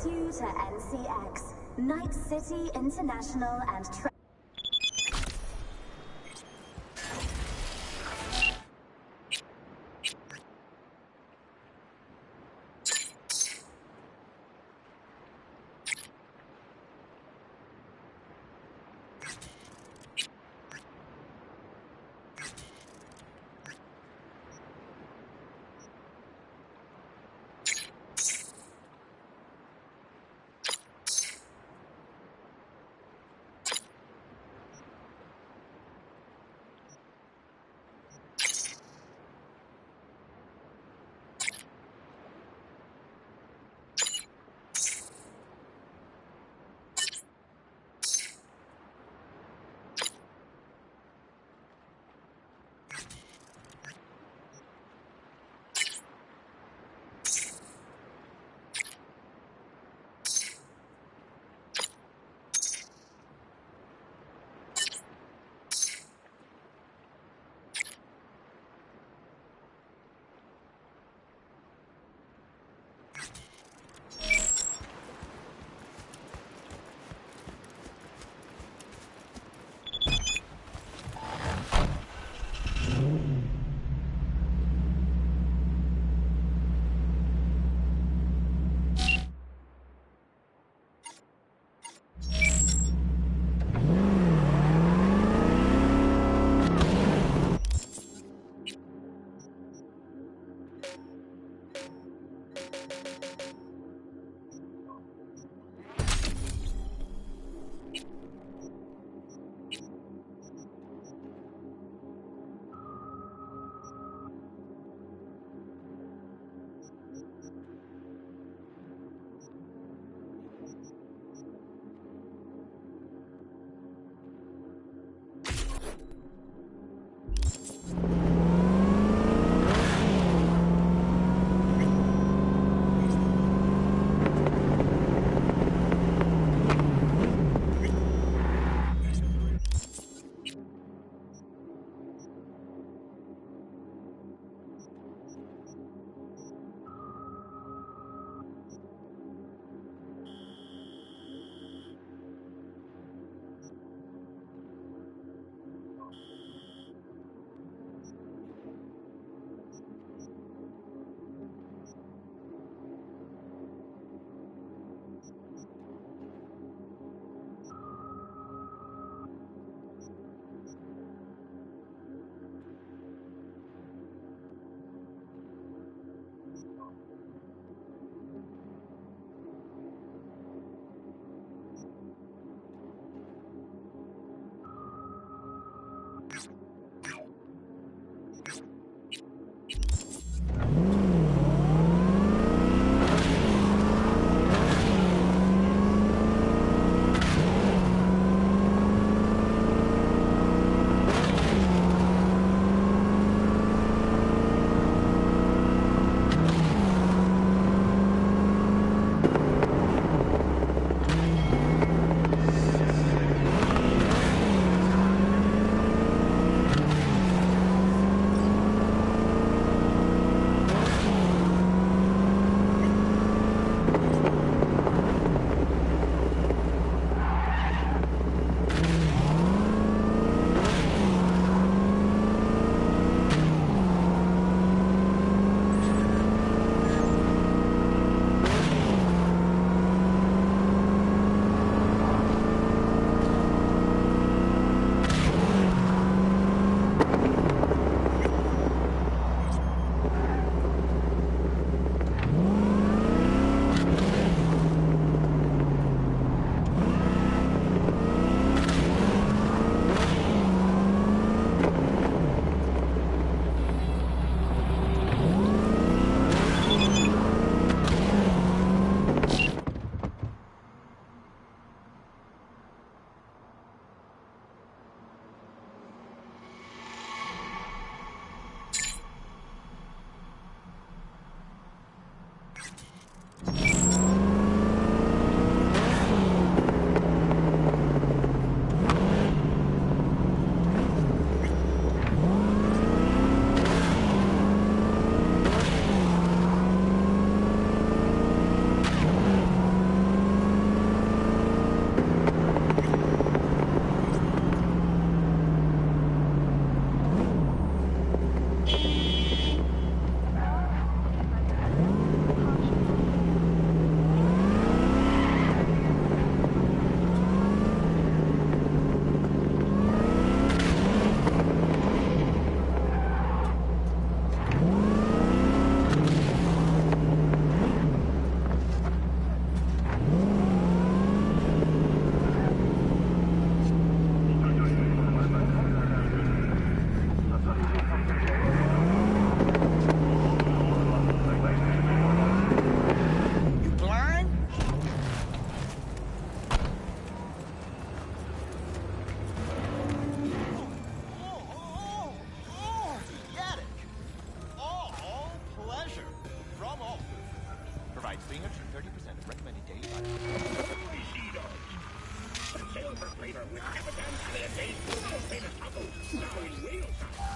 you to NCX, Night City International and fever with evidence that they also famous couple now in real time.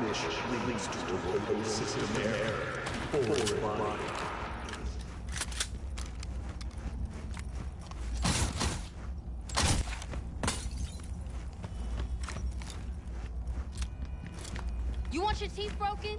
which leads to a local system error for the body. You want your teeth broken?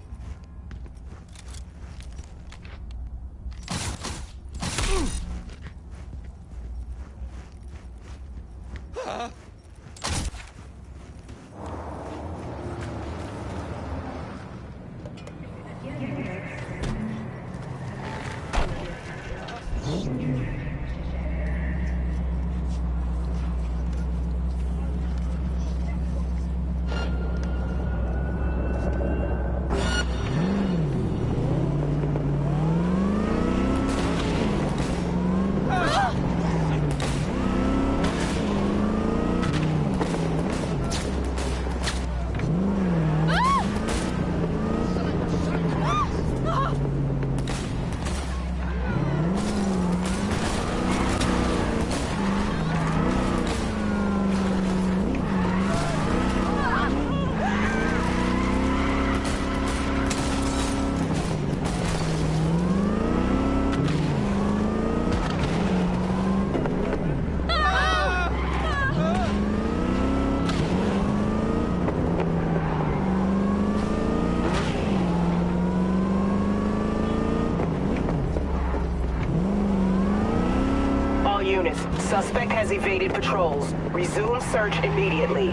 Units, suspect has evaded patrols. Resume search immediately.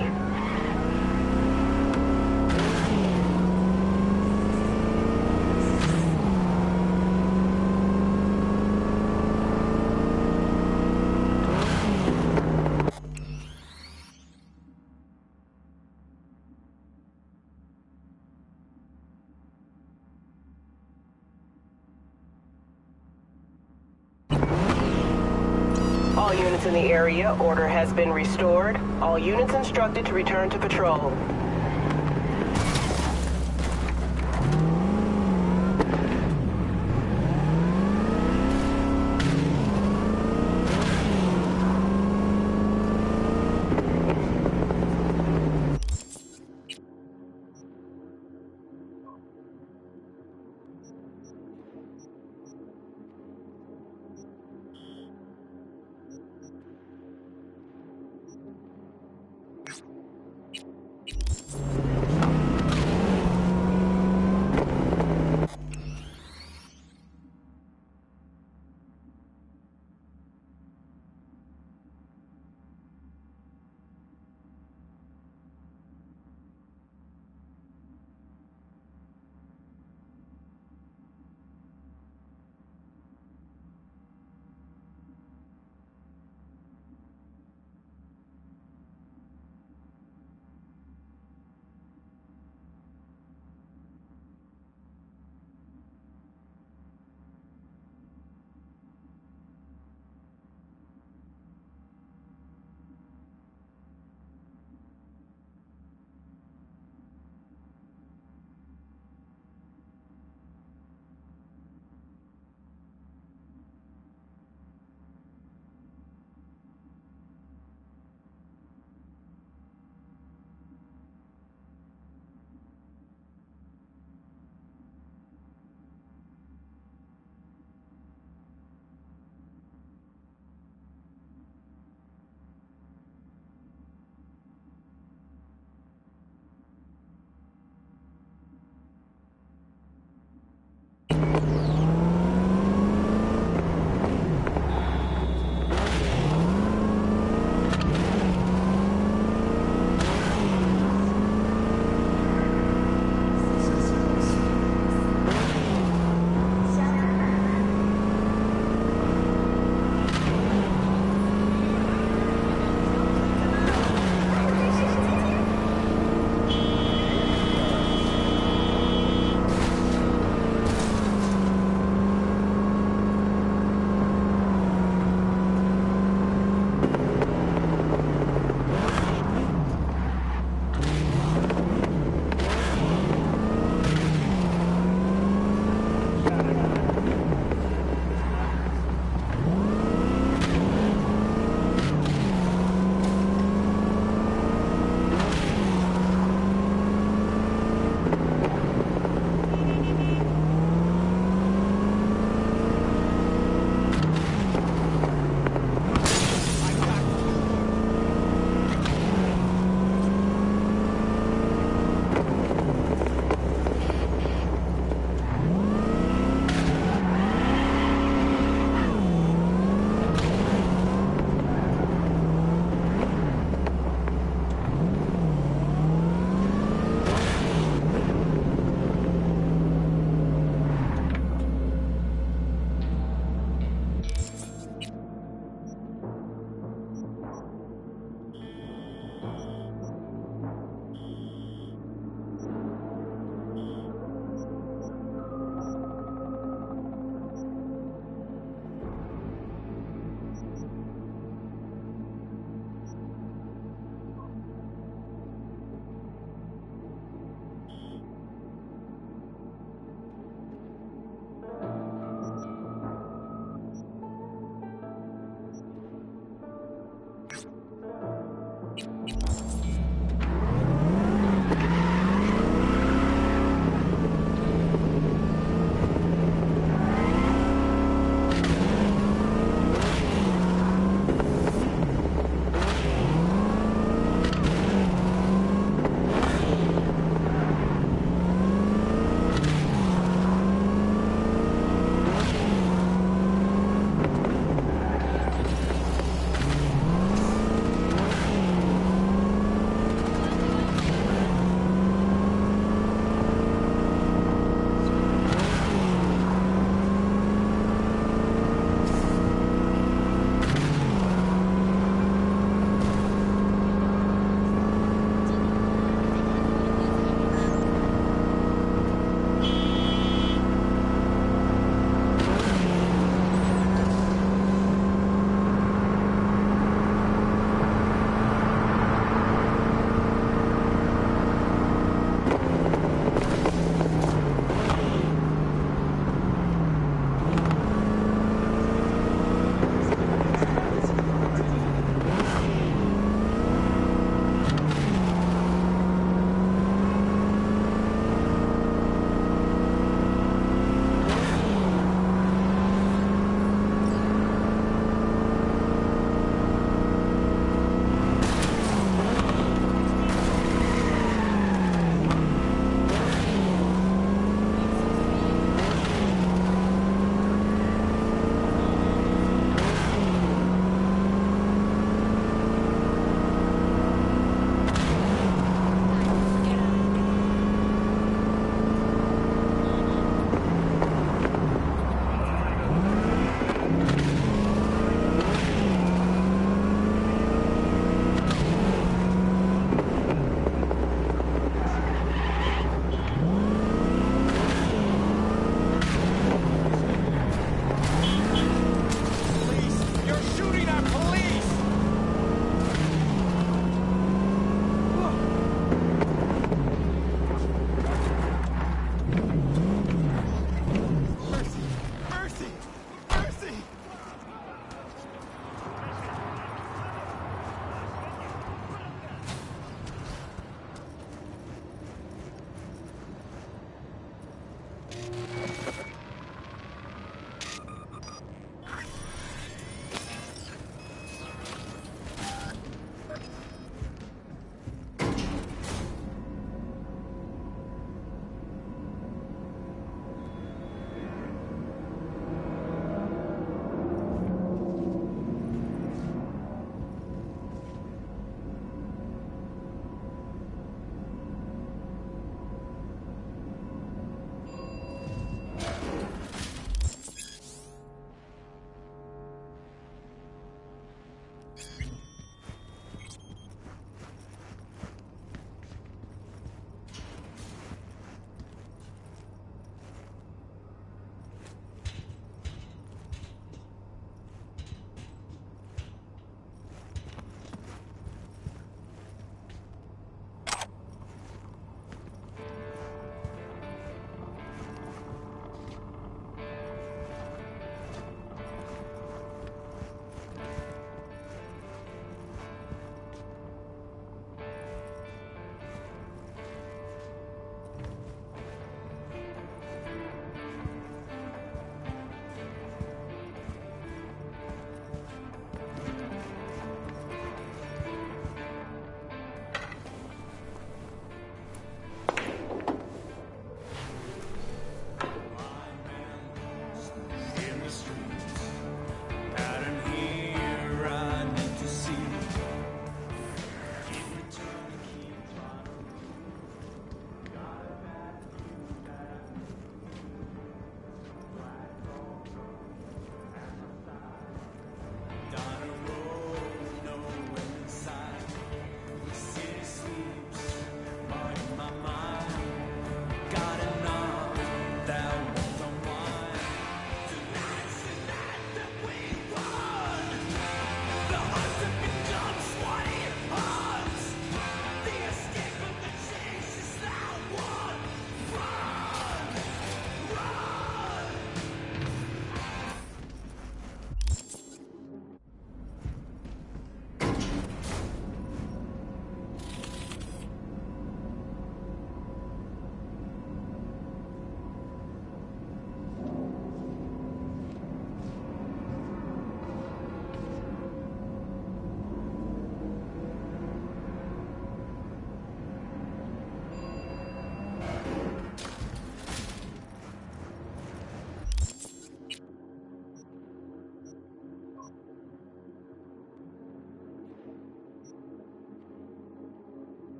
All units in the area, order has been restored. All units instructed to return to patrol.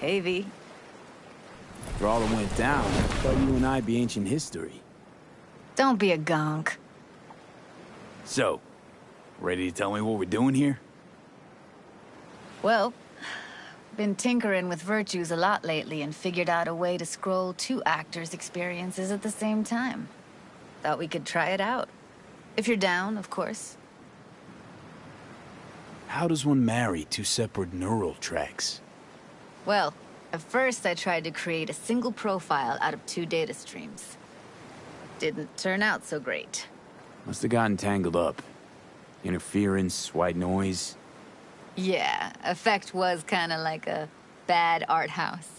Hey, V. For all that went down, I thought you and I'd be ancient history. Don't be a gonk. So, ready to tell me what we're doing here? Well, been tinkering with virtues a lot lately and figured out a way to scroll two actors' experiences at the same time. Thought we could try it out. If you're down, of course. How does one marry two separate neural tracks? Well, at first I tried to create a single profile out of two data streams. Didn't turn out so great. Must have gotten tangled up. Interference, white noise. Yeah, effect was kinda like a bad art house.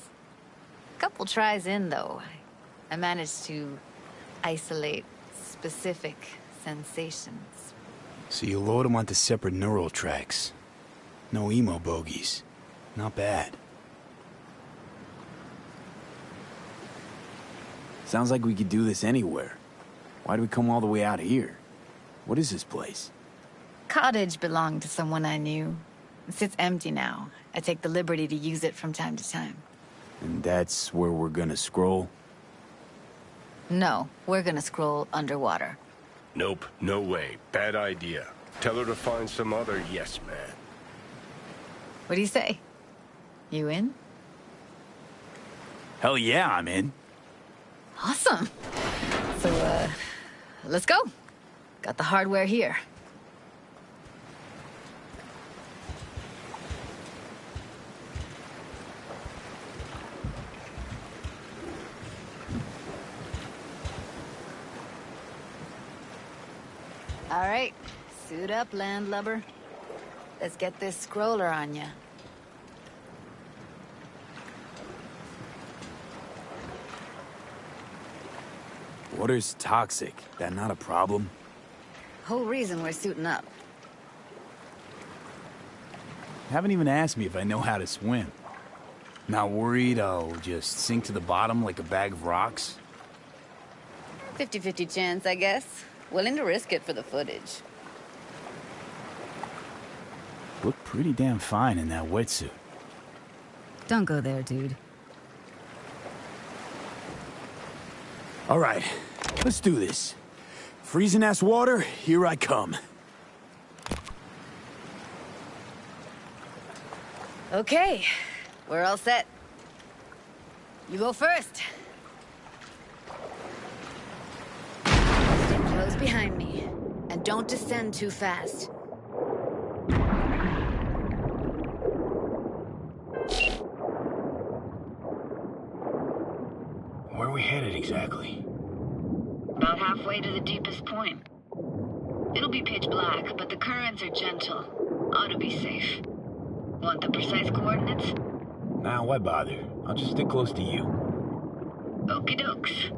Couple tries in, though, I managed to isolate specific sensations. So you load them onto separate neural tracks. No emo bogeys. Not bad. Sounds like we could do this anywhere. Why do we come all the way out here? What is this place? Cottage belonged to someone I knew. It sits empty now. I take the liberty to use it from time to time. And that's where we're gonna scroll? No, we're gonna scroll underwater. Nope, no way. Bad idea. Tell her to find some other yes man. What do you say? You in? Hell yeah, I'm in. Awesome. So, let's go. Got the hardware here. All right, suit up, landlubber. Let's get this scroller on ya. Water's toxic. That not a problem? Whole reason we're suiting up. Haven't even asked me if I know how to swim. Not worried I'll just sink to the bottom like a bag of rocks? 50-50 chance, I guess. Willing to risk it for the footage. Look pretty damn fine in that wetsuit. Don't go there, dude. All right, let's do this. Freezing-ass water, here I come. Okay, we're all set. You go first. Stay close behind me, and don't descend too fast. Where are we headed exactly? About halfway to the deepest point. It'll be pitch black, but the currents are gentle. Ought to be safe. Want the precise coordinates? Nah, why bother? I'll just stick close to you. Okie dokes.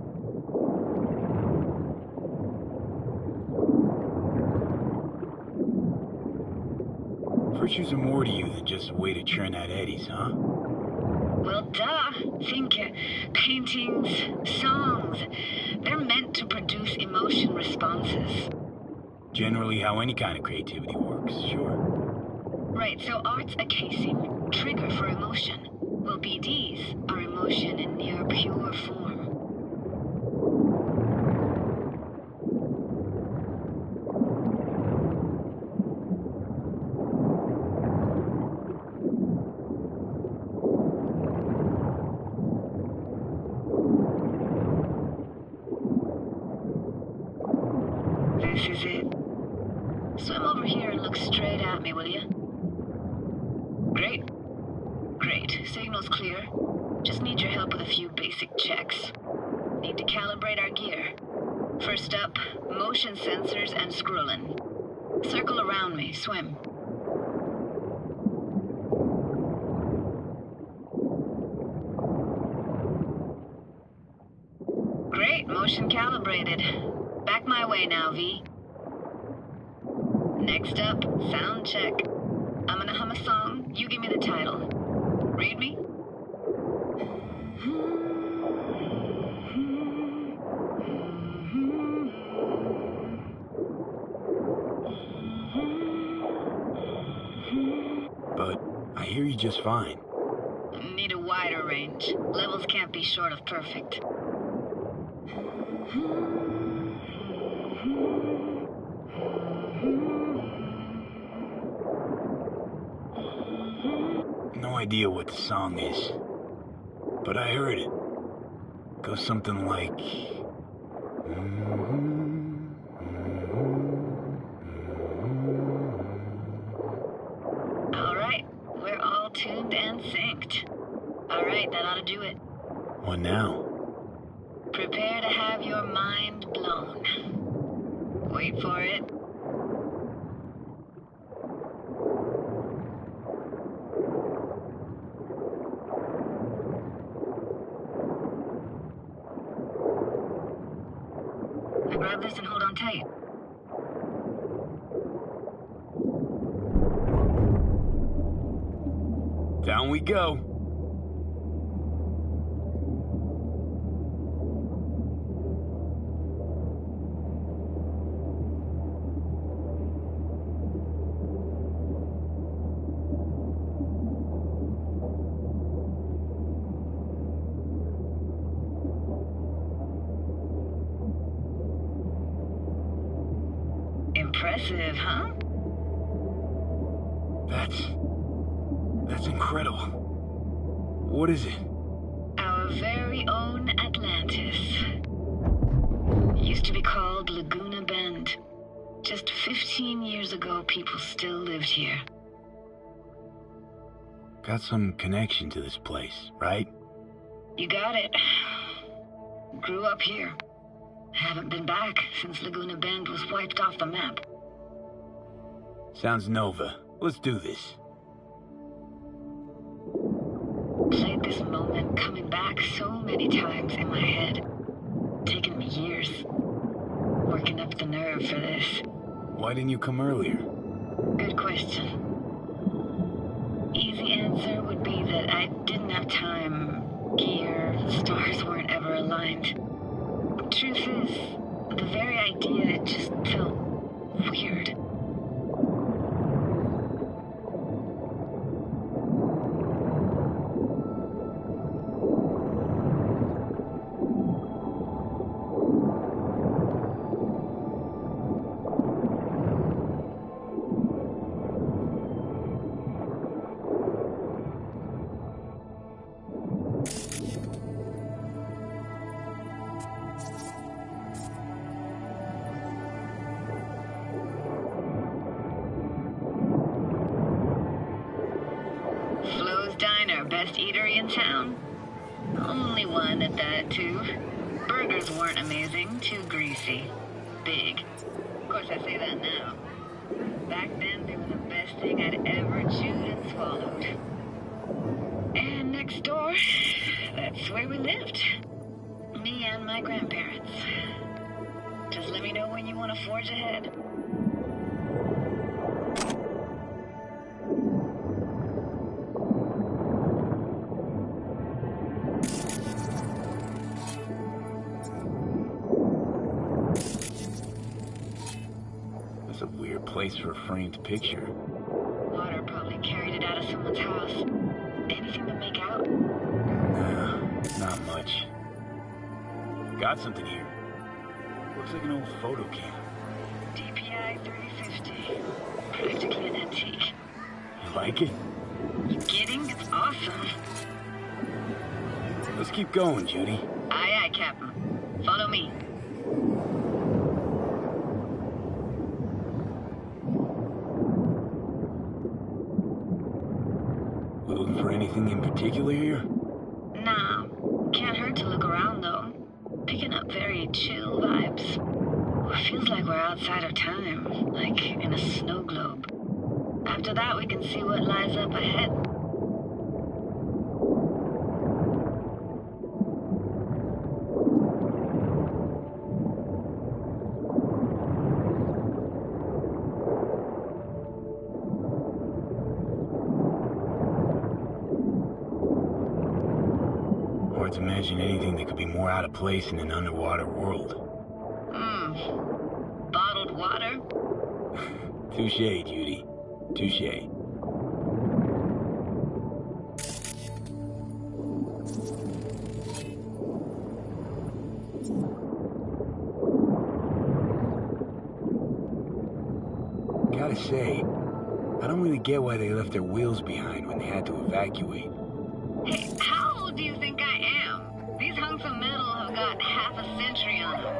Virtues are more to you than just a way to churn out eddies, huh? Well, duh. Think paintings, songs. They're meant to produce emotion responses. Generally how any kind of creativity works, sure. Right, so art's a casing, trigger for emotion. Well, BDs are emotion in near pure form. This is it. Swim over here and look straight at me, will you? Great. Great. Signal's clear. Just need your help with a few basic checks. Need to calibrate our gear. First up, motion sensors and scrolling. Circle around me. Swim. Great. Motion calibrated. Back my way now, V. Next up, sound check. I'm gonna hum a song. You give me the title. Read me? But I hear you just fine. Need a challenge. Levels can't be short of perfect. No idea what the song is, but I heard it. Goes something like... Alright, we're all tuned and synced. Alright, that ought to do it. What now? Prepare to have your mind blown. Wait for it. Now grab this and hold on tight. Down we go. Impressive, huh? That's incredible. What is it? Our very own Atlantis. Used to be called Laguna Bend. Just 15 years ago, people still lived here. Got some connection to this place, right? You got it. Grew up here. Haven't been back since Laguna Bend was wiped off the map. Sounds Nova. Let's do this. Played this moment coming back so many times in my head. Taken me years. Working up the nerve for this. Why didn't you come earlier? Good question. Easy answer would be that I didn't have time. Gear, stars weren't ever aligned. Truth is, the very idea, it just felt weird. Best eatery in town. Only one at that, too. Burgers weren't amazing, too greasy. Big. Of course, I say that now. Back then, they were the best thing I'd ever chewed and swallowed. And next door, that's where we lived. Me and my grandparents. Just let me know when you want to forge ahead. That's a weird place for a framed picture. Water probably carried it out of someone's house. Anything to make out? Nah, not much. Got something here. Looks like an old photo cam. DPI 350. Practically an antique. You like it? You kidding? It's awesome. Let's keep going, Judy. Aye, aye, Captain. Follow me. We looking for anything in particular here? Nah. Can't hurt to look around, though. Picking up very chill vibes. Feels like we're outside of time, like in a snow globe. After that, we can see what lies up ahead. Hard to imagine anything that could be more out of place in an underwater world. Bottled water? Touché, Judy. Touché. gotta say, I don't really get why they left their wheels behind when they had to evacuate. Hey, how old do you think I am? These hunks of metal have got half a century on them.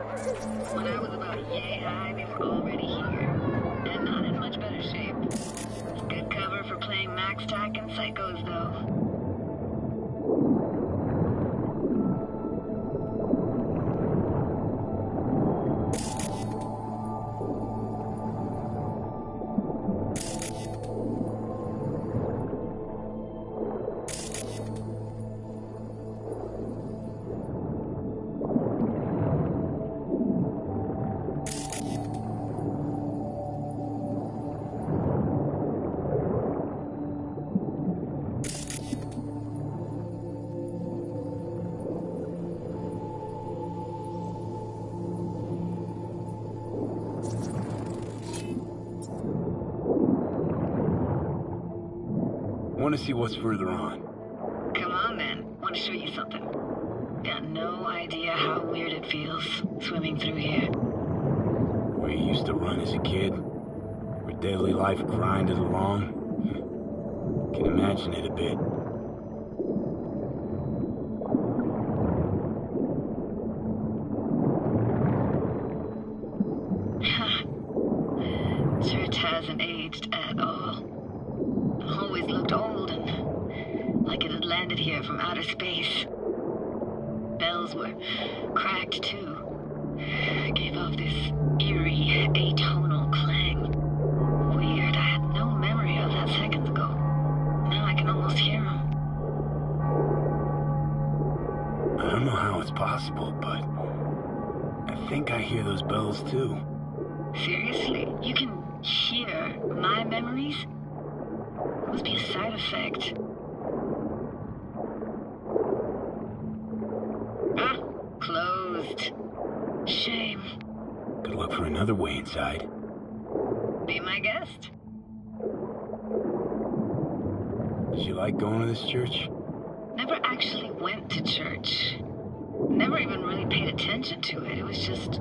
When I was about yay high, they were already here. And not in much better shape. Good cover for playing Max Tack and Psychos, though. I want to see what's further on. Come on, then. Want to show you something. Got no idea how weird it feels, swimming through here. Where you used to run as a kid? Where daily life grinded along? Can imagine it a bit. Church hasn't aged at all. Always looked old and like it had landed here from outer space. Bells were cracked too. Gave off this eerie, atonal clang. Weird, I had no memory of that seconds ago. Now I can almost hear them. I don't know how it's possible, but I think I hear those bells too. Seriously? You can hear my memories? Must be a side effect. Ah, closed. Shame. Could look for another way inside. Be my guest. Did you like going to this church? Never actually went to church. Never even really paid attention to it. It was just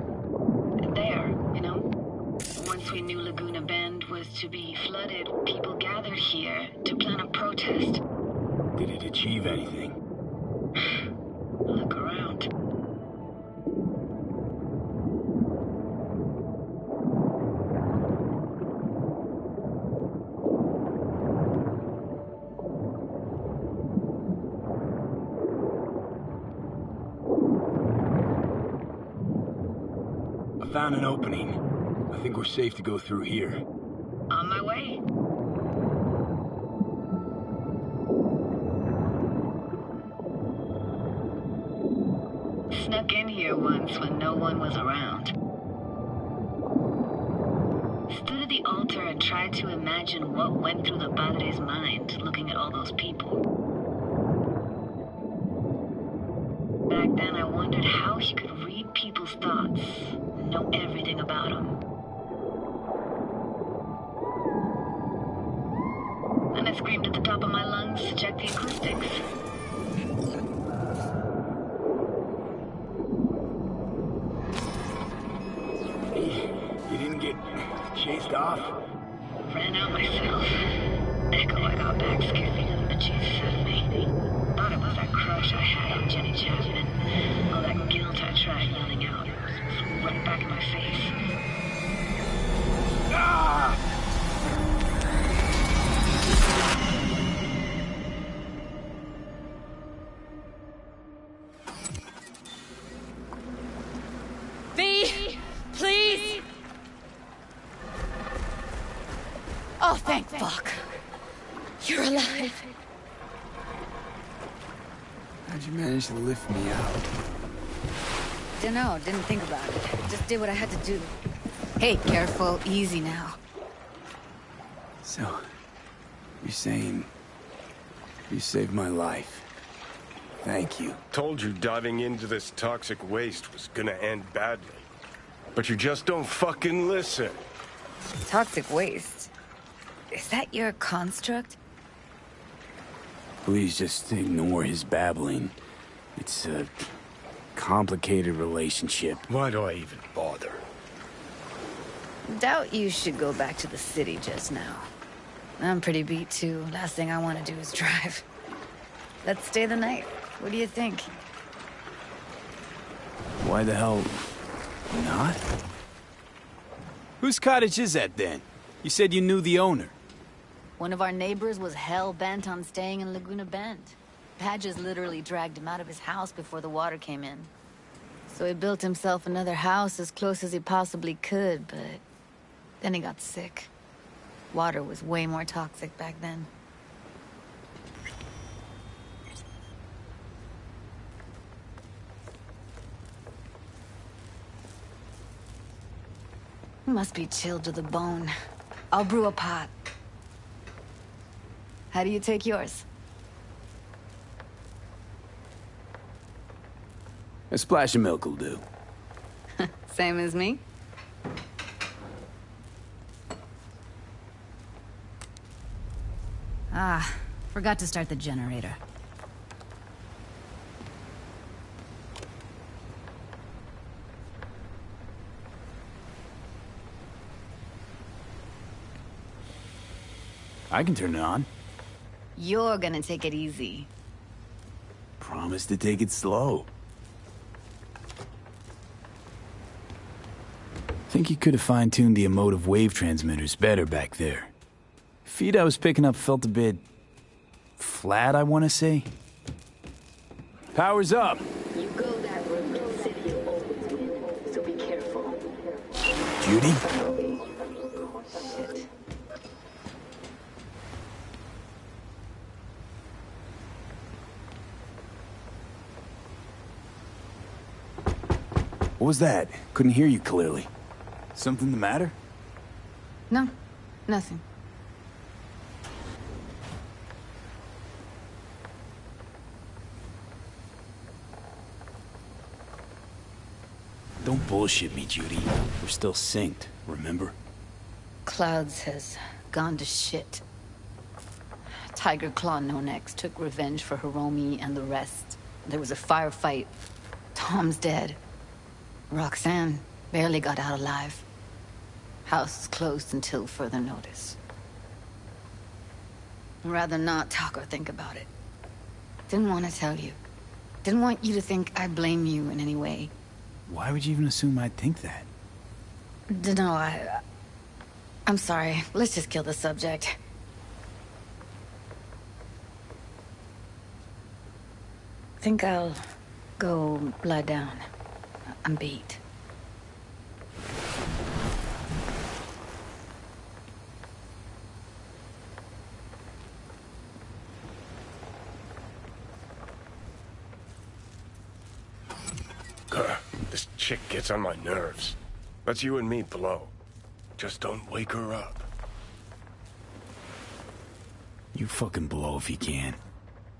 there, you know? Once we knew Laguna Bend was to be flooded, people gathered here to plan a protest. Did it achieve anything? Look around. I found an opening. I think we're safe to go through here. On my way. Snuck in here once when no one was around. Stood at the altar and tried to imagine what went through the padre's mind looking at all those people. Back then I wondered how he could read people's thoughts, know everything about them. And I screamed at the top of my lungs to check the acoustics. You didn't get chased off? Ran out myself. Echo I got back scared me to the bejesus out of me. Thought it was that crush I had on Jenny Chapman. All that guilt I tried yelling out. Right back in my face. Ah! V, please. Oh, thank fuck. You're alive. How'd you manage to lift me out? Dunno, didn't think about it. Just did what I had to do. Hey, careful, easy now. So, you're saying you saved my life. Thank you. Told you diving into this toxic waste was gonna end badly. But you just don't fucking listen. Toxic waste. Is that your construct? Please just ignore his babbling. It's a complicated relationship. Why do I even bother? Doubt you should go back to the city just now. I'm pretty beat too. Last thing I want to do is drive. Let's stay the night. What do you think? Why the hell not? Whose cottage is that then? You said you knew the owner. One of our neighbors was hell-bent on staying in Laguna Bend. Padges literally dragged him out of his house before the water came in. So he built himself another house as close as he possibly could, but then he got sick. Water was way more toxic back then. Must be chilled to the bone. I'll brew a pot. How do you take yours? A splash of milk will do. Same as me? Ah, forgot to start the generator. I can turn it on. You're gonna take it easy. Promise to take it slow. Think you could have fine-tuned the emotive wave transmitters better back there. Feed I was picking up felt a bit flat, I want to say. Power's up. You go that road, the city will always win, so be careful. Judy? Shit. What was that? Couldn't hear you clearly. Something the matter? No, nothing. Don't bullshit me, Judy. We're still synced, remember? Clouds has gone to shit. Tiger Claw No-Nex took revenge for Hiromi and the rest. There was a firefight. Tom's dead. Roxanne barely got out alive. House is closed until further notice. I'd rather not talk or think about it. Didn't want to tell you. Didn't want you to think I blame you in any way. Why would you even assume I'd think that? Dunno, I'm sorry. Let's just kill the subject. Think I'll go lie down. I'm beat. This chick gets on my nerves. That's you and me below. Just don't wake her up. You fucking blow if you can.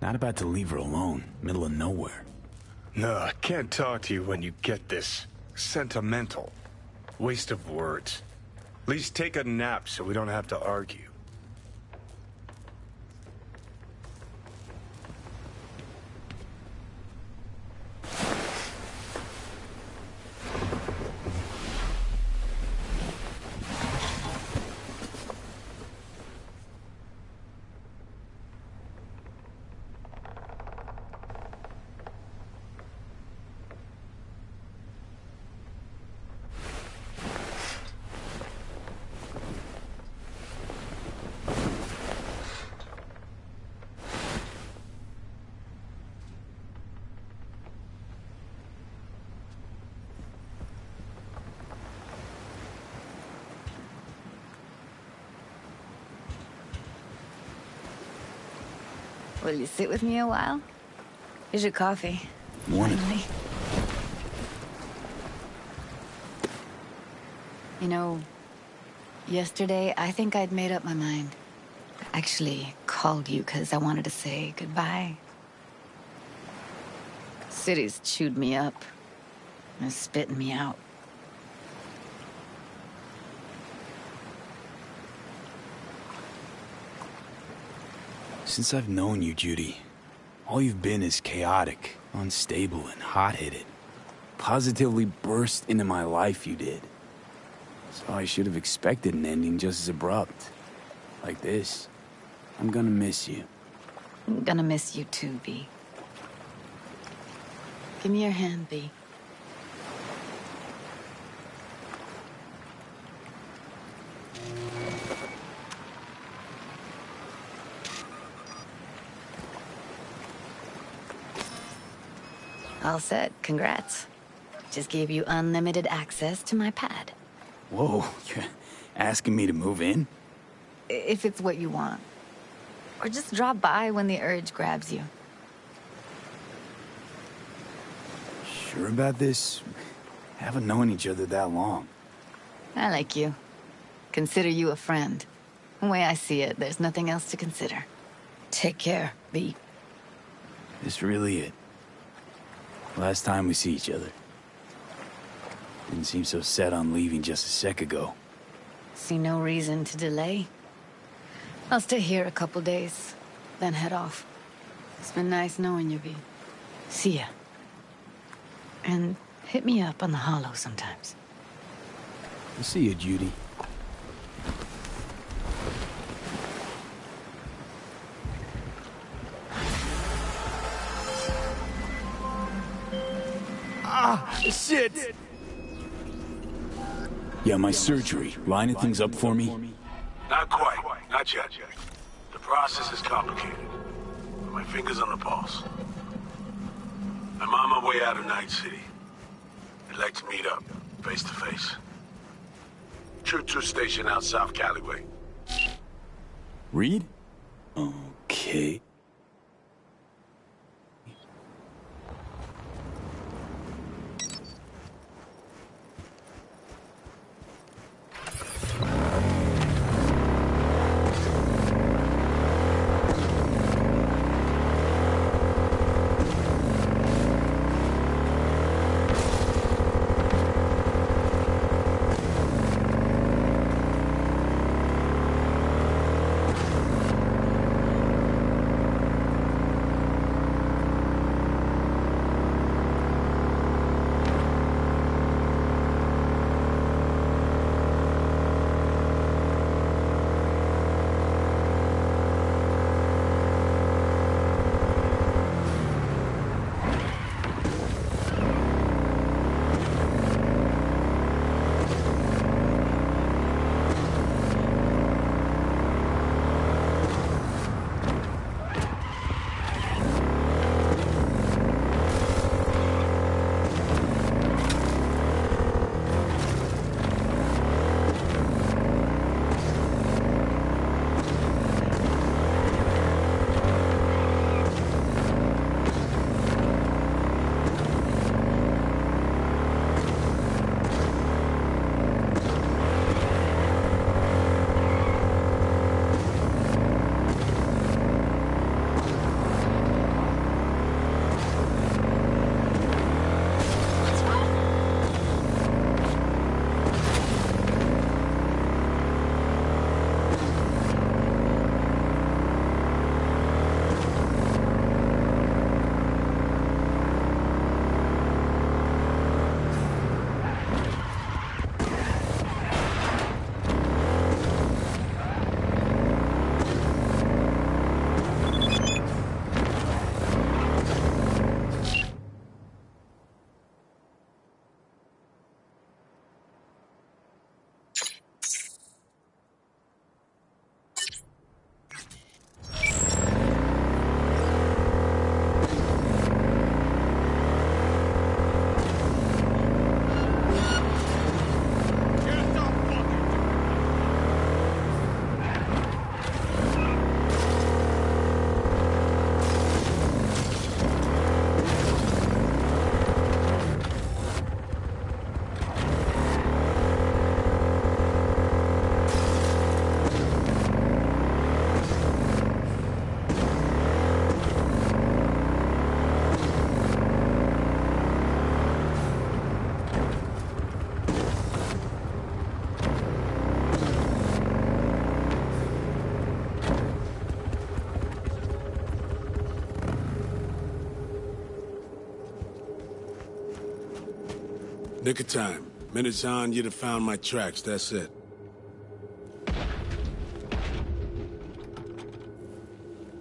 Not about to leave her alone, middle of nowhere. No, I can't talk to you when you get this sentimental. Waste of words. At least take a nap so we don't have to argue. Will you sit with me a while? Here's your coffee. Want it? Finally. You know, yesterday I think I'd made up my mind. I actually called you because I wanted to say goodbye. City's chewed me up. And spitting me out. Since I've known you, Judy, all you've been is chaotic, unstable, and hot-headed. Positively burst into my life, you did. So I should have expected an ending just as abrupt. Like this. I'm gonna miss you. I'm gonna miss you too, V. Give me your hand, V. All set. Congrats. Just gave you unlimited access to my pad. Whoa, you're asking me to move in? If it's what you want. Or just drop by when the urge grabs you. Sure about this? Haven't known each other that long. I like you. Consider you a friend. The way I see it, there's nothing else to consider. Take care, V. This really it? Last time we see each other. Didn't seem so set on leaving just a sec ago. See no reason to delay. I'll stay here a couple days, then head off. It's been nice knowing you, V. See ya. And hit me up on the holo sometimes. I'll see you, Judy. Ah, shit! Yeah, my surgery. Lining things up for me? Not quite. Not yet. The process is complicated. But my finger's on the pulse. I'm on my way out of Night City. I'd like to meet up, face to face. Troop 2 station out South Caliway. Reed? Okay. Nick of time. Minutes on, you'd have found my tracks, that's it.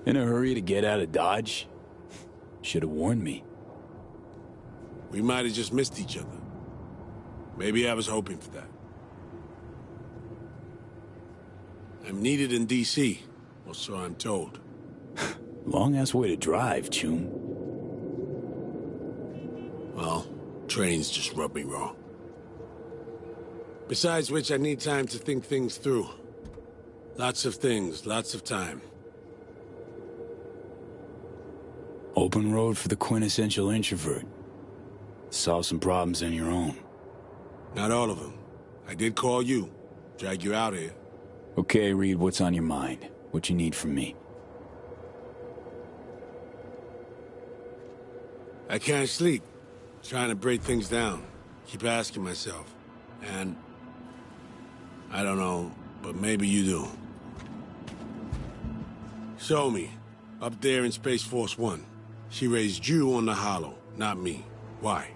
In a hurry to get out of Dodge? Should have warned me. We might have just missed each other. Maybe I was hoping for that. I'm needed in D.C., or so I'm told. Long-ass way to drive, Chum. Well, trains just rub me wrong. Besides which, I need time to think things through. Lots of things, lots of time. Open road for the quintessential introvert. Solve some problems on your own. Not all of them. I did call you. Drag you out here. Okay, Reed, what's on your mind? What you need from me? I can't sleep. Trying to break things down. Keep asking myself. And... I don't know, but maybe you do. Show me. Up there in Space Force 1. She raised you on the Hollow, not me. Why?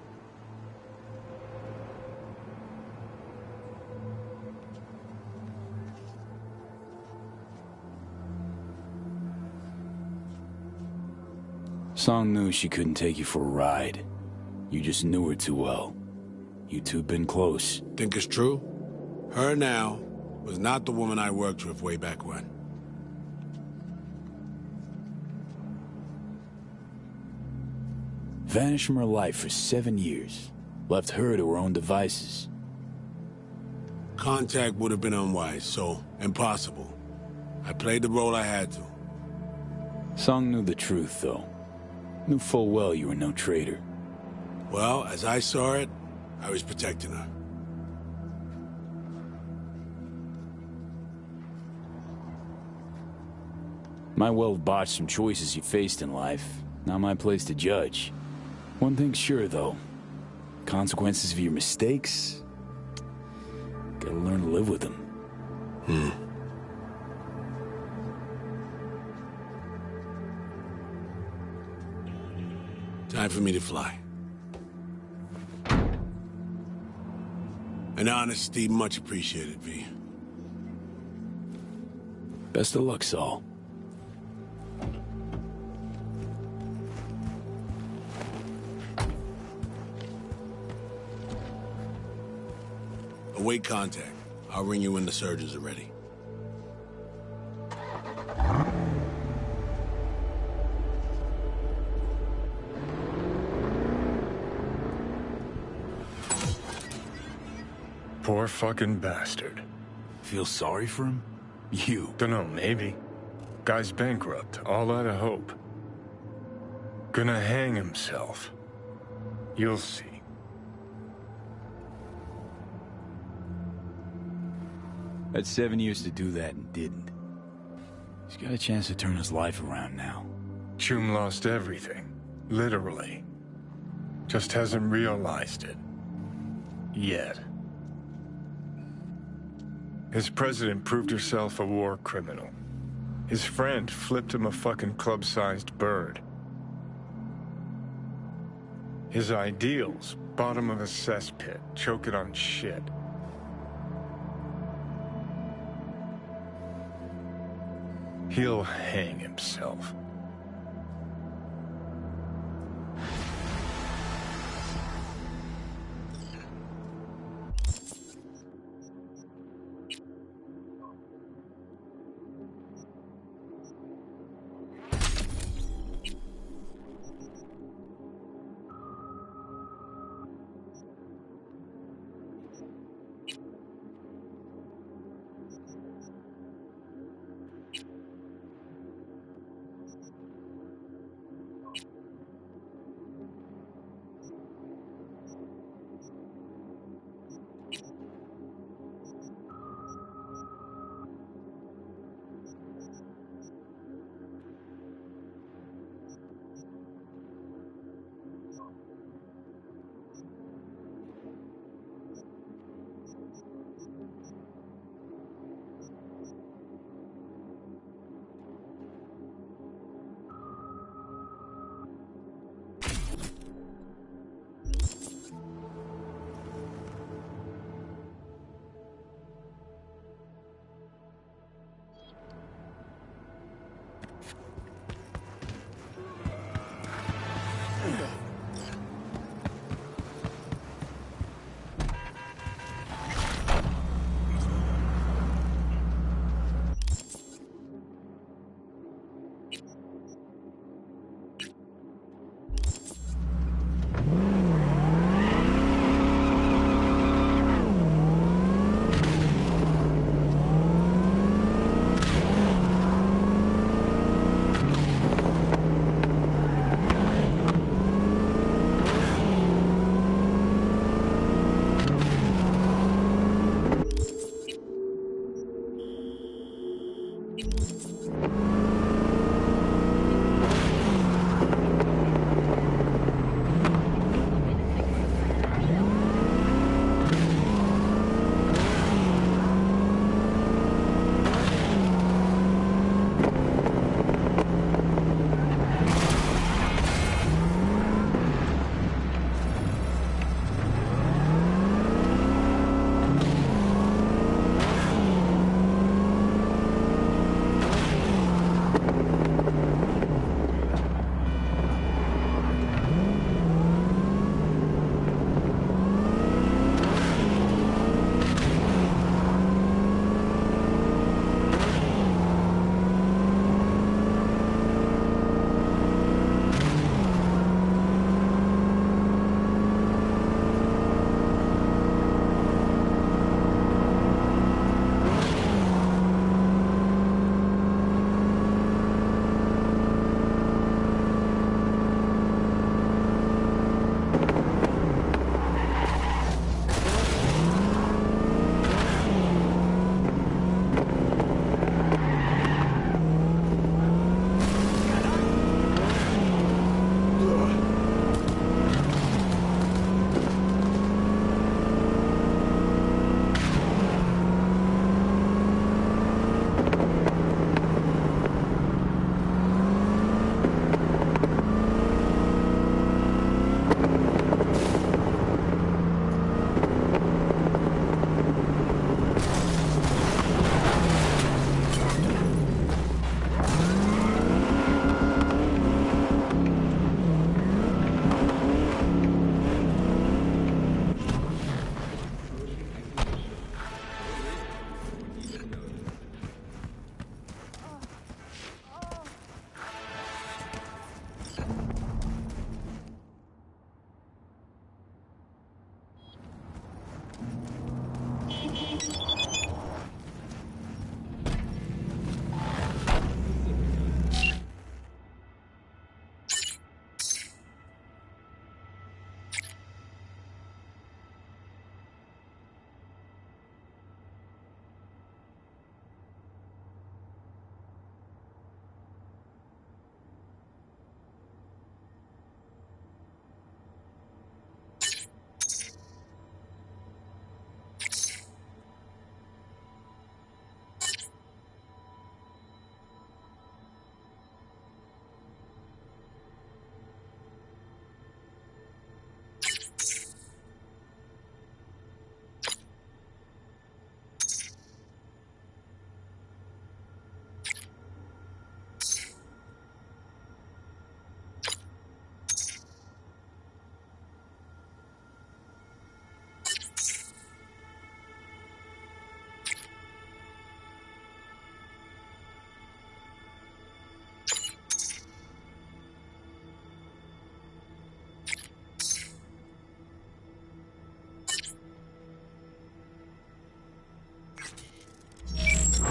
Song knew she couldn't take you for a ride. You just knew her too well. You two been close. Think it's true? Her now was not the woman I worked with way back when. Vanished from her life for 7 years. Left her to her own devices. Contact would have been unwise, so impossible. I played the role I had to. Song knew the truth, though. Knew full well you were no traitor. Well, as I saw it, I was protecting her. Might well have botched some choices you faced in life. Not my place to judge. One thing's sure, though. Consequences of your mistakes... gotta learn to live with them. Time for me to fly. An honesty much appreciated, V. Best of luck, Saul. Await contact. I'll ring you when the surgeons are ready. Poor fucking bastard. Feel sorry for him? You. Dunno, maybe. Guy's bankrupt, all out of hope. Gonna hang himself. You'll see. Had 7 years to do that and didn't. He's got a chance to turn his life around now. Chum lost everything. Literally. Just hasn't realized it. Yet. His president proved herself a war criminal. His friend flipped him a fucking club-sized bird. His ideals, bottom of a cesspit, choking on shit. He'll hang himself.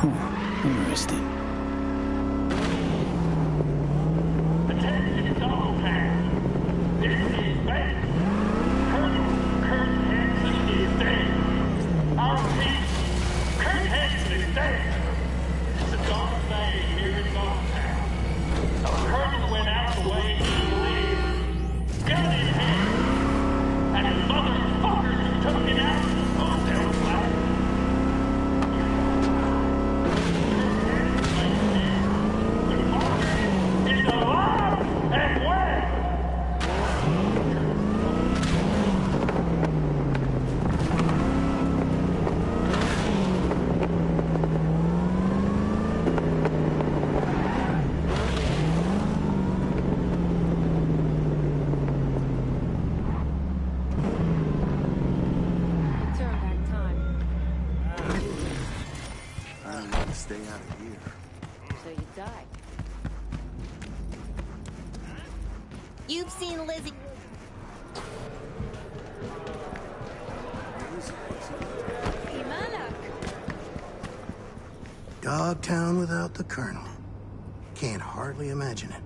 Interesting. Attention, Dogtown. This is Banks. Colonel Kurt Hansen is dead. I'll repeat, Kurt Hansen is dead. It's a dark day here in Dogtown. A colonel went out the way he lived, gun in hand, and his motherfuckers took it out of the hotel flat. Is alive and well. Turn back time. I don't want to stay out of here. So you died. You've seen Lizzie. Dogtown without the Colonel. Can't hardly imagine it.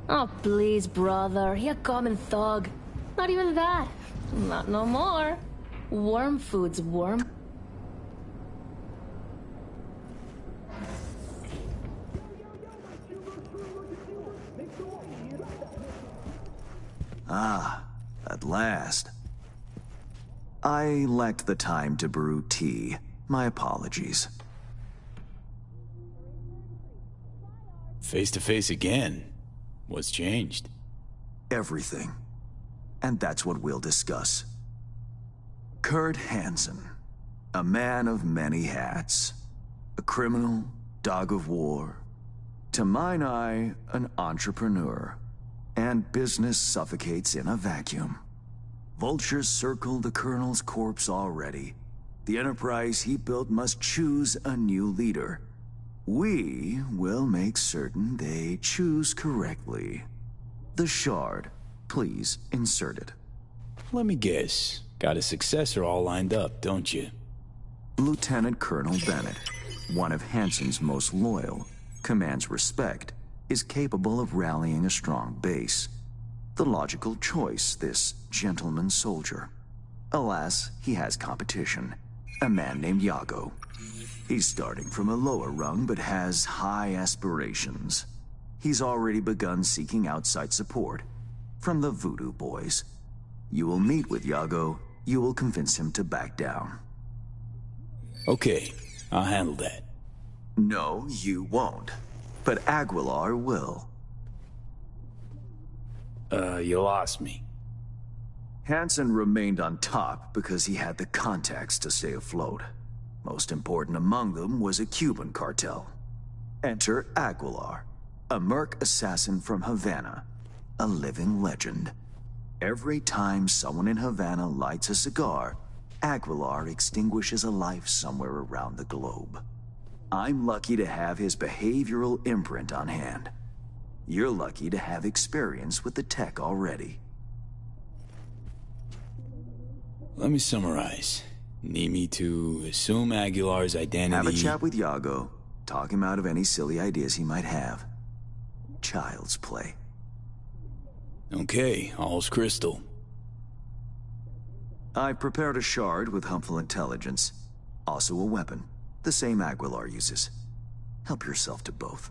Oh, please, brother. He a common thug. Not even that. Not no more. Worm food's worm. Ah, at last. I lacked the time to brew tea. My apologies. Face to face again. What's changed? Everything. And that's what we'll discuss. Kurt Hansen, a man of many hats. A criminal, dog of war. To mine eye, an entrepreneur. And business suffocates in a vacuum. Vultures circle the Colonel's corpse already. The enterprise he built must choose a new leader. We will make certain they choose correctly. The Shard, please insert it. Let me guess. Got a successor all lined up, don't you? Lieutenant Colonel Bennett, one of Hansen's most loyal, commands respect, is capable of rallying a strong base. The logical choice, this gentleman soldier. Alas, he has competition. A man named Yago. He's starting from a lower rung, but has high aspirations. He's already begun seeking outside support from the Voodoo Boys. You will meet with Yago. You will convince him to back down. Okay, I'll handle that. No, you won't. But Aguilar will. You lost me. Hansen remained on top because he had the contacts to stay afloat. Most important among them was a Cuban cartel. Enter Aguilar, a merc assassin from Havana, a living legend. Every time someone in Havana lights a cigar, Aguilar extinguishes a life somewhere around the globe. I'm lucky to have his behavioral imprint on hand. You're lucky to have experience with the tech already. Let me summarize. Need me to assume Aguilar's identity... Have a chat with Yago. Talk him out of any silly ideas he might have. Child's play. Okay, all's crystal. I prepared a shard with helpful intelligence. Also a weapon. The same Aguilar uses. Help yourself to both.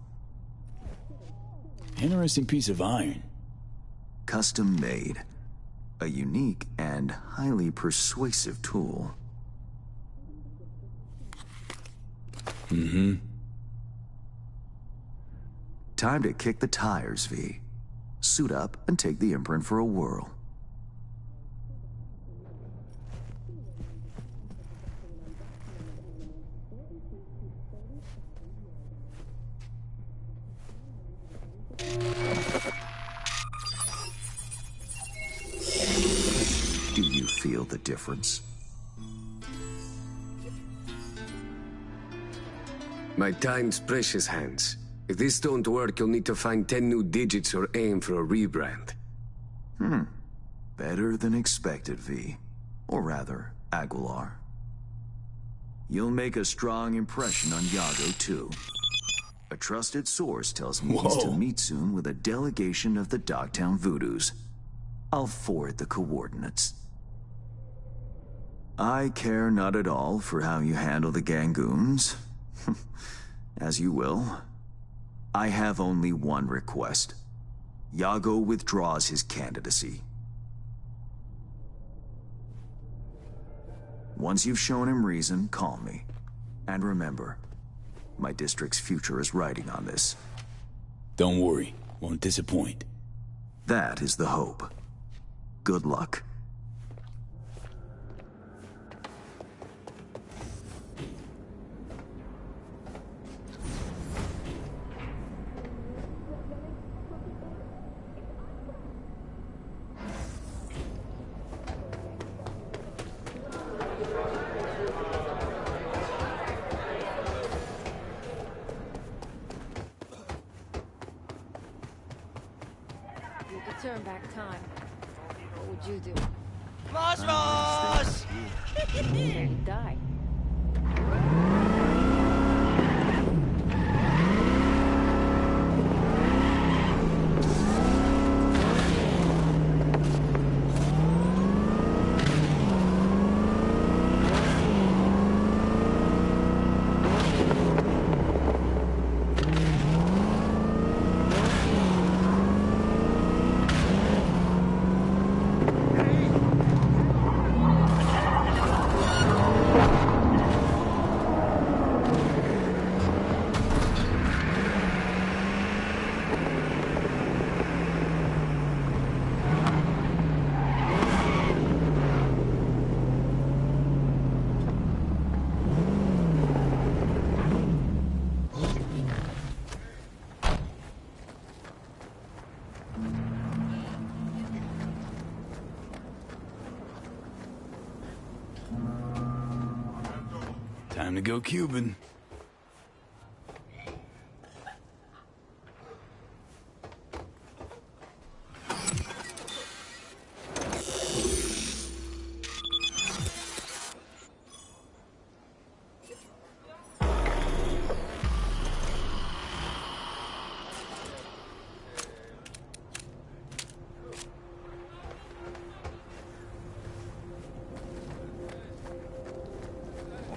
Interesting piece of iron. Custom made. A unique and highly persuasive tool. Mm-hmm. Time to kick the tires, V. Suit up and take the imprint for a whirl. Do you feel the difference? My time's precious, Hans. If this don't work, you'll need to find 10 new digits or aim for a rebrand. Better than expected, V. Or rather, Aguilar. You'll make a strong impression on Yago, too. A trusted source tells me he's to meet soon with a delegation of the Dogtown Voodoos. I'll forward the coordinates. I care not at all for how you handle the Gangoons. As you will. I have only one request. Yago withdraws his candidacy. Once you've shown him reason, call me. And remember, my district's future is riding on this. Don't worry, won't disappoint. That is the hope. Good luck. You could turn back time. What would you do? Mosmos! You die. Time to go Cuban.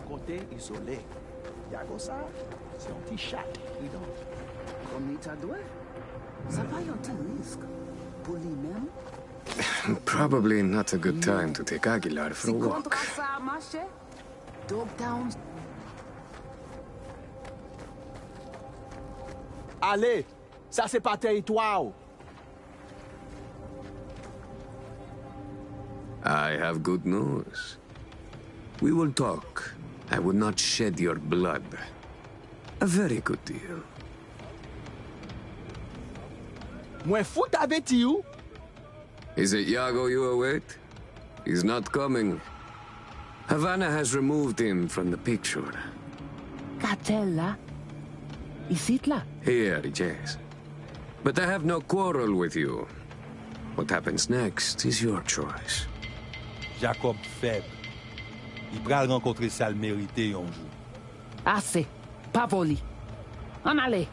Côté isolé. Yago ça, c'est un petit chat, donc. Comme tu dois. Ça va y un petit risque. Pour lui-même. Probably not a good time to take Aguilar for a walk. Ça marche. Dogtown. Allez, ça c'est pas territoire. I have good news. We will talk. I would not shed your blood. A very good deal. Mwen fout avec you. Is it Yago you await? He's not coming. Havana has removed him from the picture. Cartel là. Ici là. Here, yes. But I have no quarrel with you. What happens next is your choice. Jacob faible. Il pral rencontrer ça le mérité un jour. Assez. Pas poli. En allez.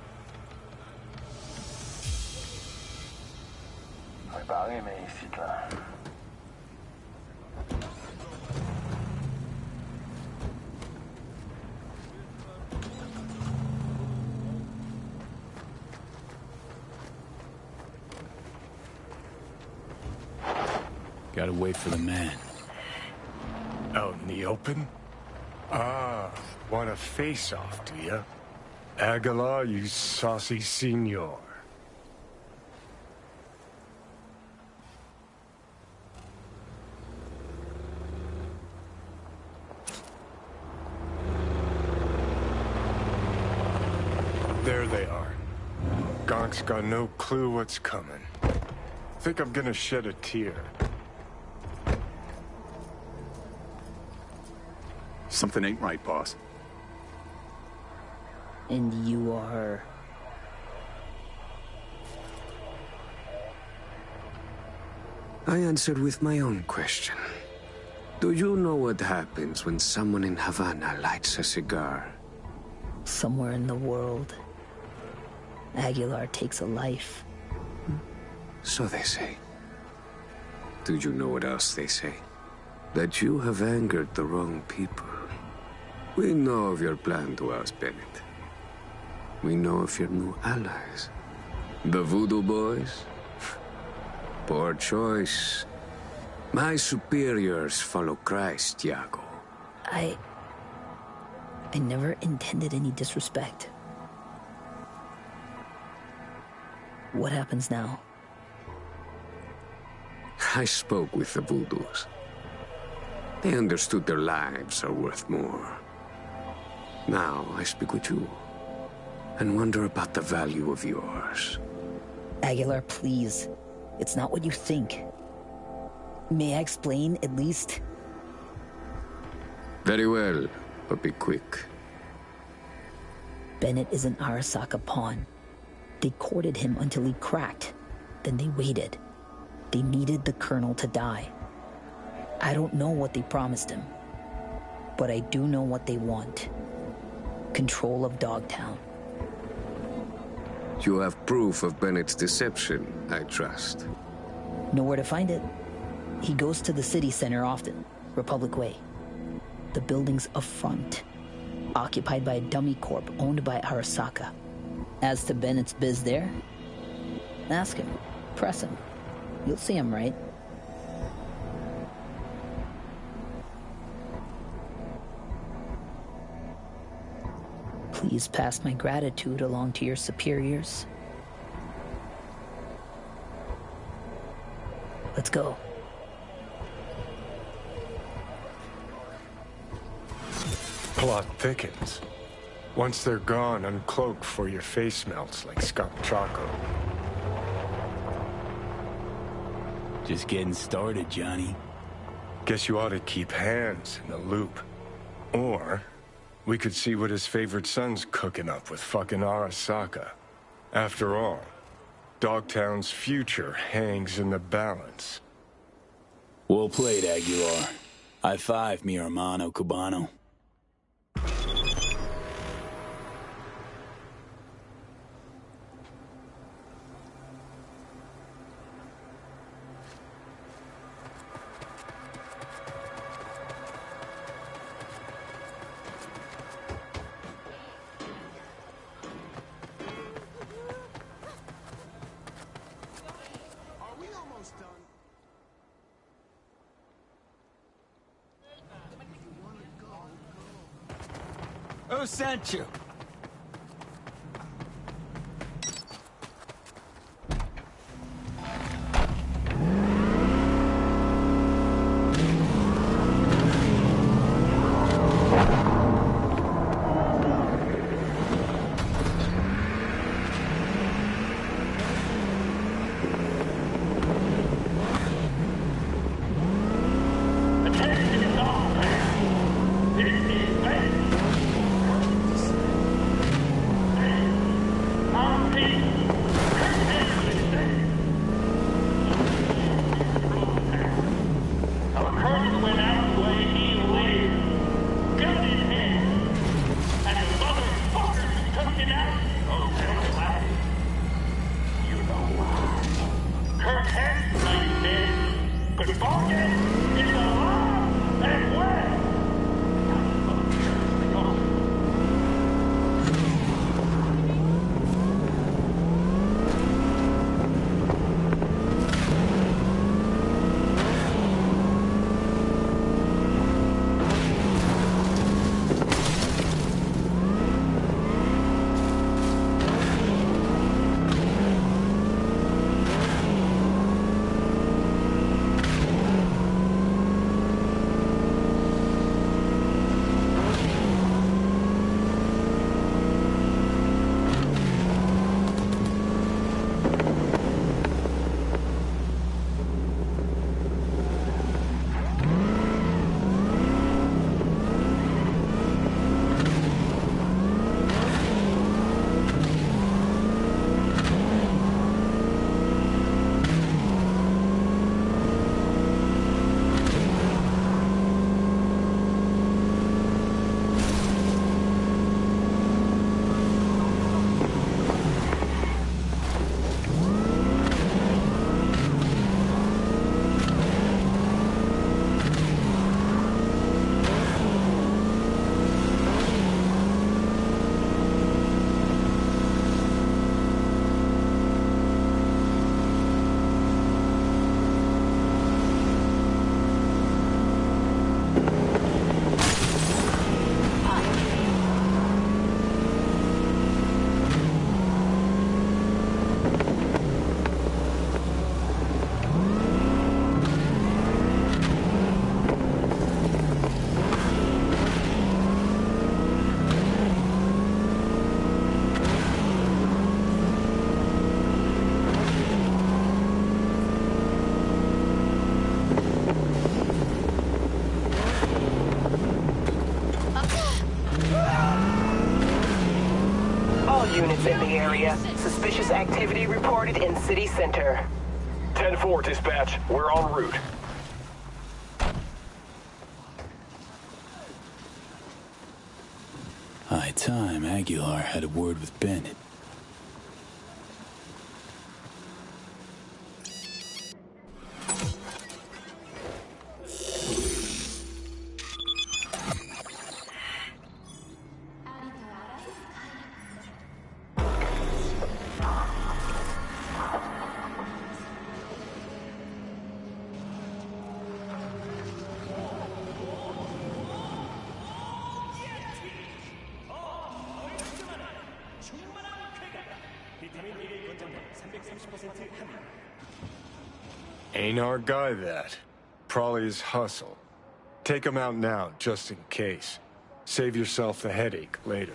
Préparez mes ici là. Gotta wait for the man. Out in the open? Ah, want a face-off, do ya? Aguilar, you saucy senor. There they are. Gonk's got no clue what's coming. Think I'm gonna shed a tear. Something ain't right, boss. And you are her. I answered with my own question. Do you know what happens when someone in Havana lights a cigar? Somewhere in the world, Aguilar takes a life. So they say. Do you know what else they say? That you have angered the wrong people. We know of your plan to oust Bennett. We know of your new allies. The Voodoo Boys? Poor choice. My superiors follow Christ, Iago. I never intended any disrespect. What happens now? I spoke with the Voodoos. They understood their lives are worth more. Now I speak with you and wonder about the value of yours. Aguilar, please. It's not what you think. May I explain, at least? Very well, but be quick. Bennett is an Arasaka pawn. They courted him until he cracked. Then they waited. They needed the Colonel to die. I don't know what they promised him, but I do know what they want. Control of Dogtown. You have proof of Bennett's deception, I trust. Know where to find it. He goes to the city center often, Republic Way. The building's a front, occupied by a dummy corp owned by Arasaka. As to Bennett's biz there, ask him, press him. You'll see him right. Please pass my gratitude along to your superiors. Let's go. Plot thickens. Once they're gone, uncloak before your face melts like Scott Choco. Just getting started, Johnny. Guess you ought to keep hands in the loop. Or we could see what his favorite son's cooking up with fucking Arasaka. After all, Dogtown's future hangs in the balance. Well played, Aguilar. High five, mi hermano Cubano. Who sent you? Bargain is alive and well. in the area. Suspicious activity reported in city center. 10-4, dispatch. We're en route. High time Aguilar had a word with Bennett. Ain't our guy that. Probably his hustle. Take him out now, just in case. Save yourself the headache later.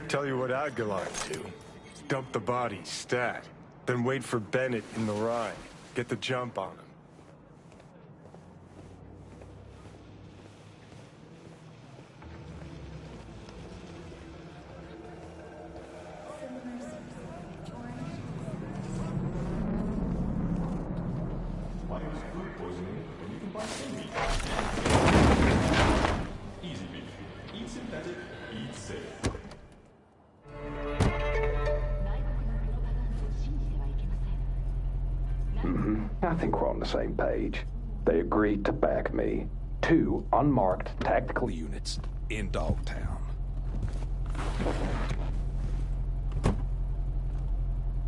Tell you what Aguilar do. Dump the body, stat. Then wait for Bennett in the ride. Get the jump on him. I think we're on the same page. They agreed to back me. 2 unmarked tactical units in Dogtown.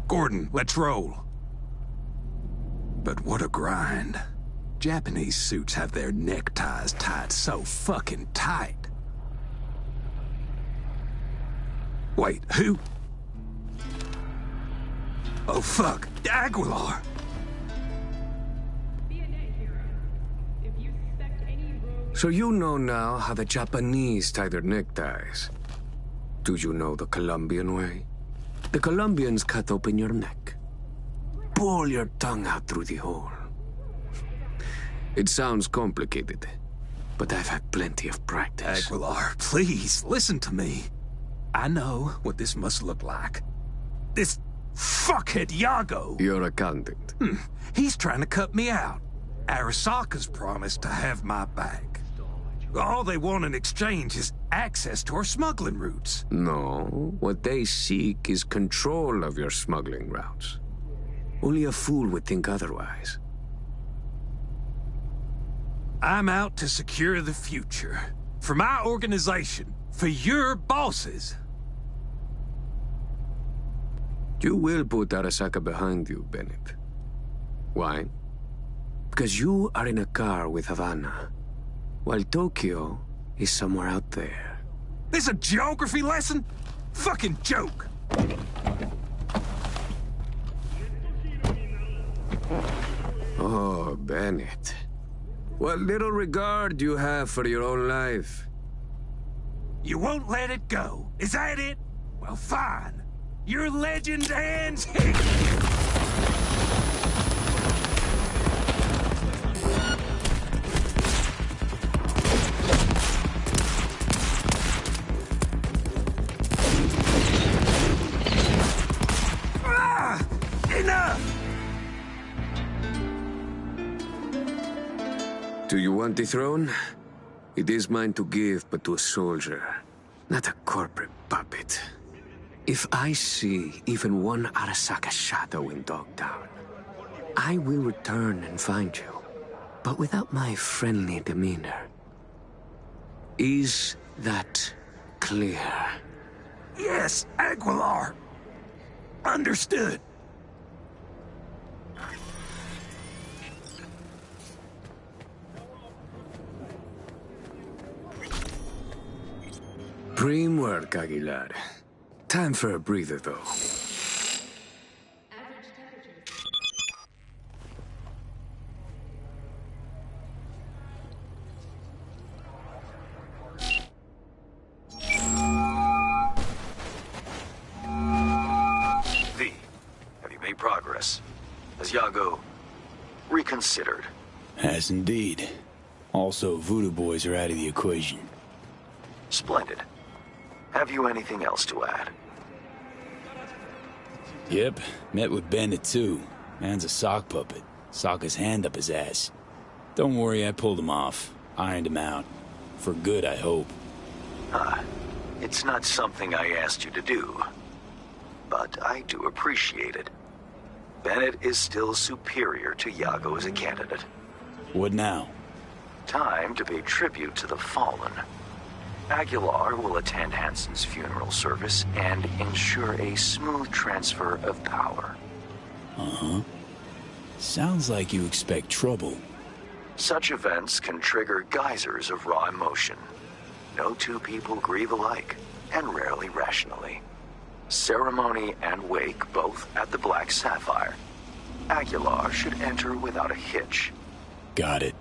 Gordon, let's roll. But what a grind. Japanese suits have their neckties tied so fucking tight. Wait, who? Oh fuck, Aguilar! So you know now how the Japanese tie their neckties. Do you know the Colombian way? The Colombians cut open your neck. Pull your tongue out through the hole. It sounds complicated, but I've had plenty of practice. Aguilar, please, listen to me. I know what this must look like. This fuckhead Yago. Your accountant. He's trying to cut me out. Arasaka's promised to have my back. All they want in exchange is access to our smuggling routes. No, what they seek is control of your smuggling routes. Only a fool would think otherwise. I'm out to secure the future. For my organization. For your bosses. You will put Arasaka behind you, Bennett. Why? Because you are in a car with Havana, while Tokyo is somewhere out there. This a geography lesson? Fucking joke! Oh, Bennett. What little regard you have for your own life. You won't let it go. Is that it? Well, fine. Your legend's hands hit! Enough! Do you want the throne? It is mine to give, but to a soldier, not a corporate puppet. If I see even one Arasaka shadow in Dogtown, I will return and find you, but without my friendly demeanor. Is that clear? Yes, Aguilar. Understood. Prim work, Aguilar. Time for a breather, though. progress. Has Iago reconsidered? Has indeed. Also, Voodoo Boys are out of the equation. Splendid. Have you anything else to add? Yep, met with Bennett too. Man's a sock puppet. Sock his hand up his ass. Don't worry, I pulled him off. Ironed him out. For good, I hope. It's not something I asked you to do. But I do appreciate it. Bennett is still superior to Iago as a candidate. What now? Time to pay tribute to the fallen. Aguilar will attend Hansen's funeral service and ensure a smooth transfer of power. Uh-huh. Sounds like you expect trouble. Such events can trigger geysers of raw emotion. No two people grieve alike, and rarely rationally. Ceremony and wake both at the Black Sapphire. Aguilar should enter without a hitch. Got it.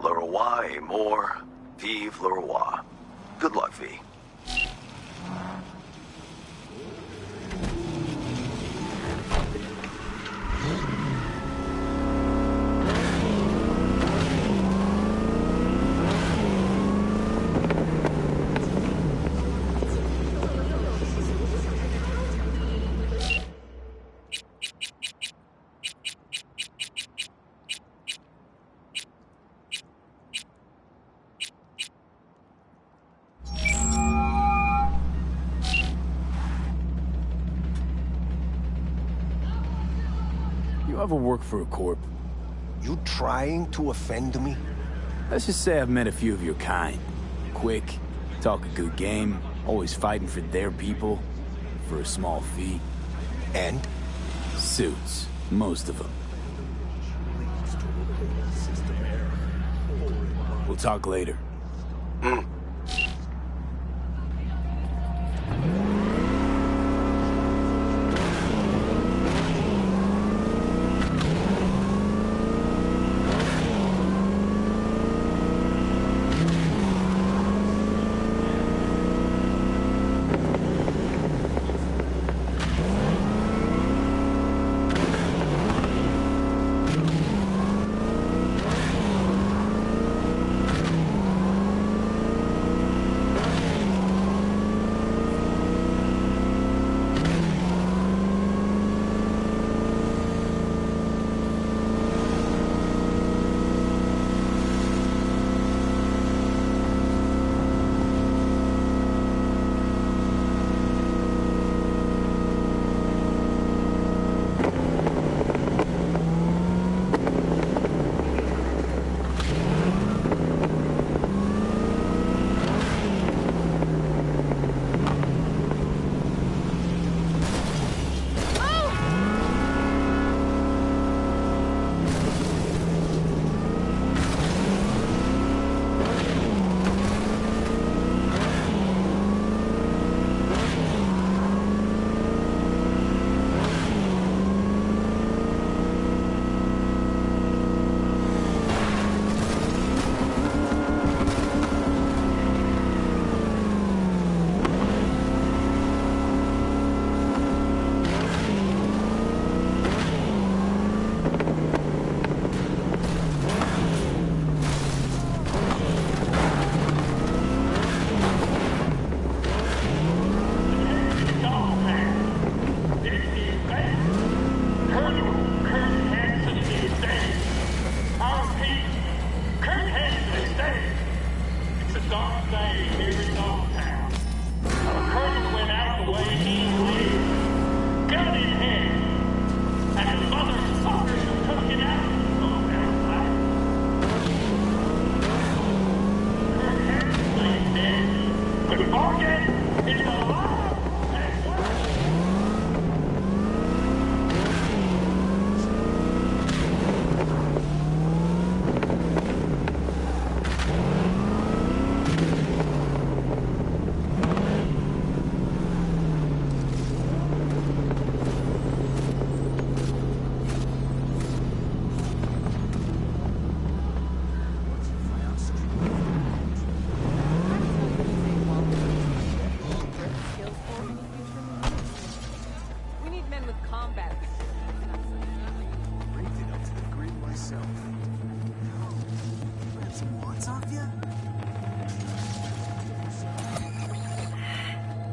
Le roi est mort, vive le roi. Good luck, V. You ever work for a corp? You trying to offend me? Let's just say I've met a few of your kind. Quick, talk a good game, always fighting for their people, for a small fee. And? Suits, most of them. We'll talk later.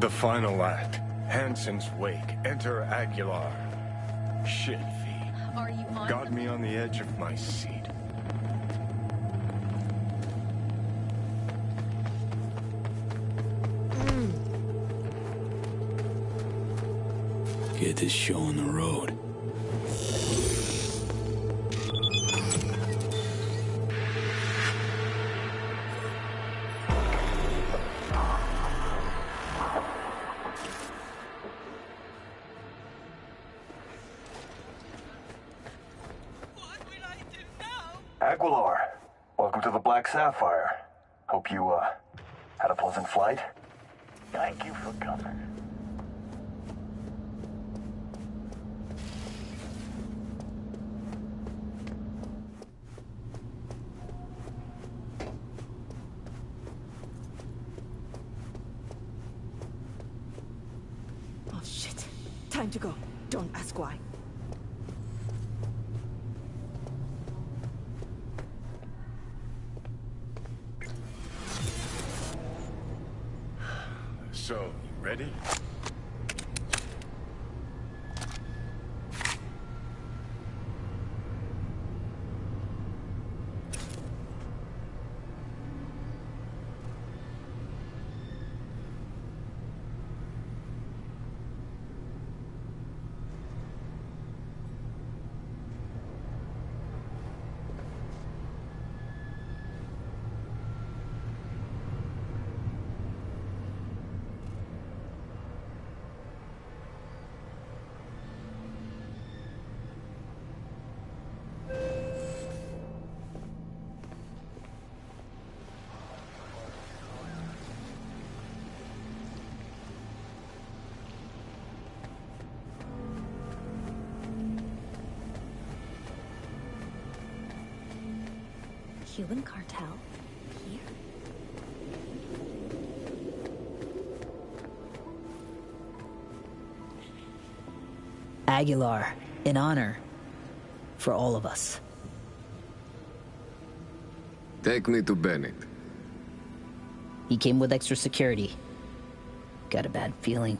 The final act. Hansen's wake. Enter Aguilar. Shit, V. Are you on? Got me on the edge of my seat. Get this show on the road. Aguilar, welcome to the Black Sapphire. Hope you, had a pleasant flight. Thank you for coming. Oh, shit. Time to go. Don't ask why. So, you ready? Cuban cartel? Here? Aguilar, in honor. For all of us. Take me to Bennett. He came with extra security. Got a bad feeling.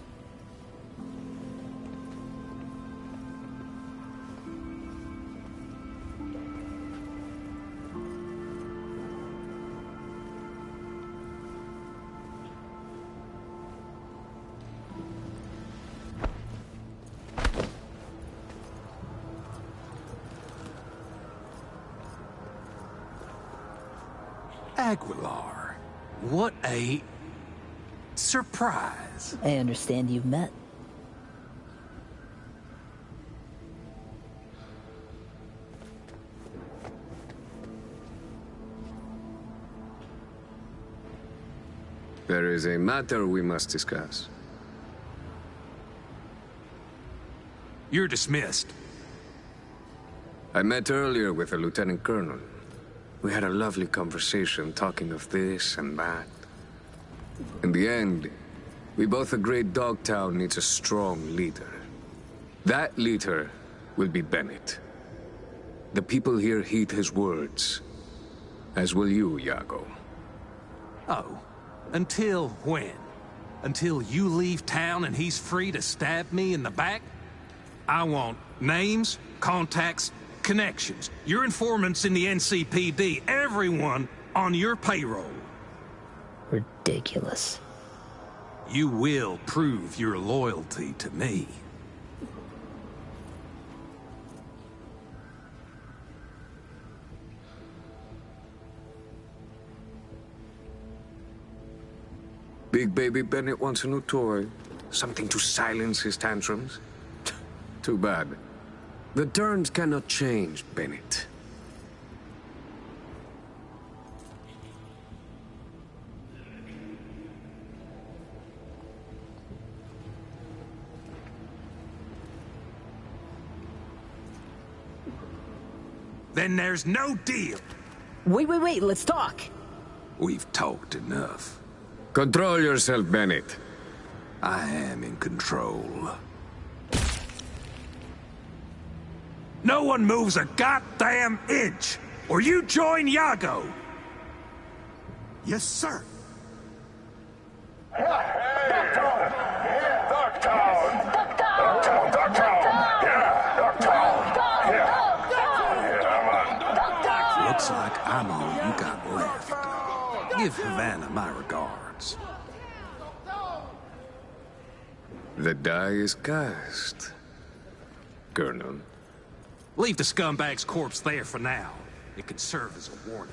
Aguilar, what a surprise. I understand you've met. There is a matter we must discuss. You're dismissed. I met earlier with a lieutenant colonel. We had a lovely conversation talking of this and that. In the end, we both agreed Dogtown needs a strong leader. That leader will be Bennett. The people here heed his words, as will you, Iago. Oh, until when? Until you leave town and he's free to stab me in the back? I want names, contacts, connections, your informants in the NCPD, everyone on your payroll. Ridiculous. You will prove your loyalty to me. Big baby Bennett wants a new toy. Something to silence his tantrums. Too bad. The terms cannot change, Bennett. Then there's no deal. Wait, let's talk. We've talked enough. Control yourself, Bennett. I am in control. No one moves a goddamn inch, or you join Iago! Yes, sir. Hey! I'm all you got left, girl. Give Havana my regards. The die is cast, Colonel. Leave the scumbag's corpse there for now. It can serve as a warning.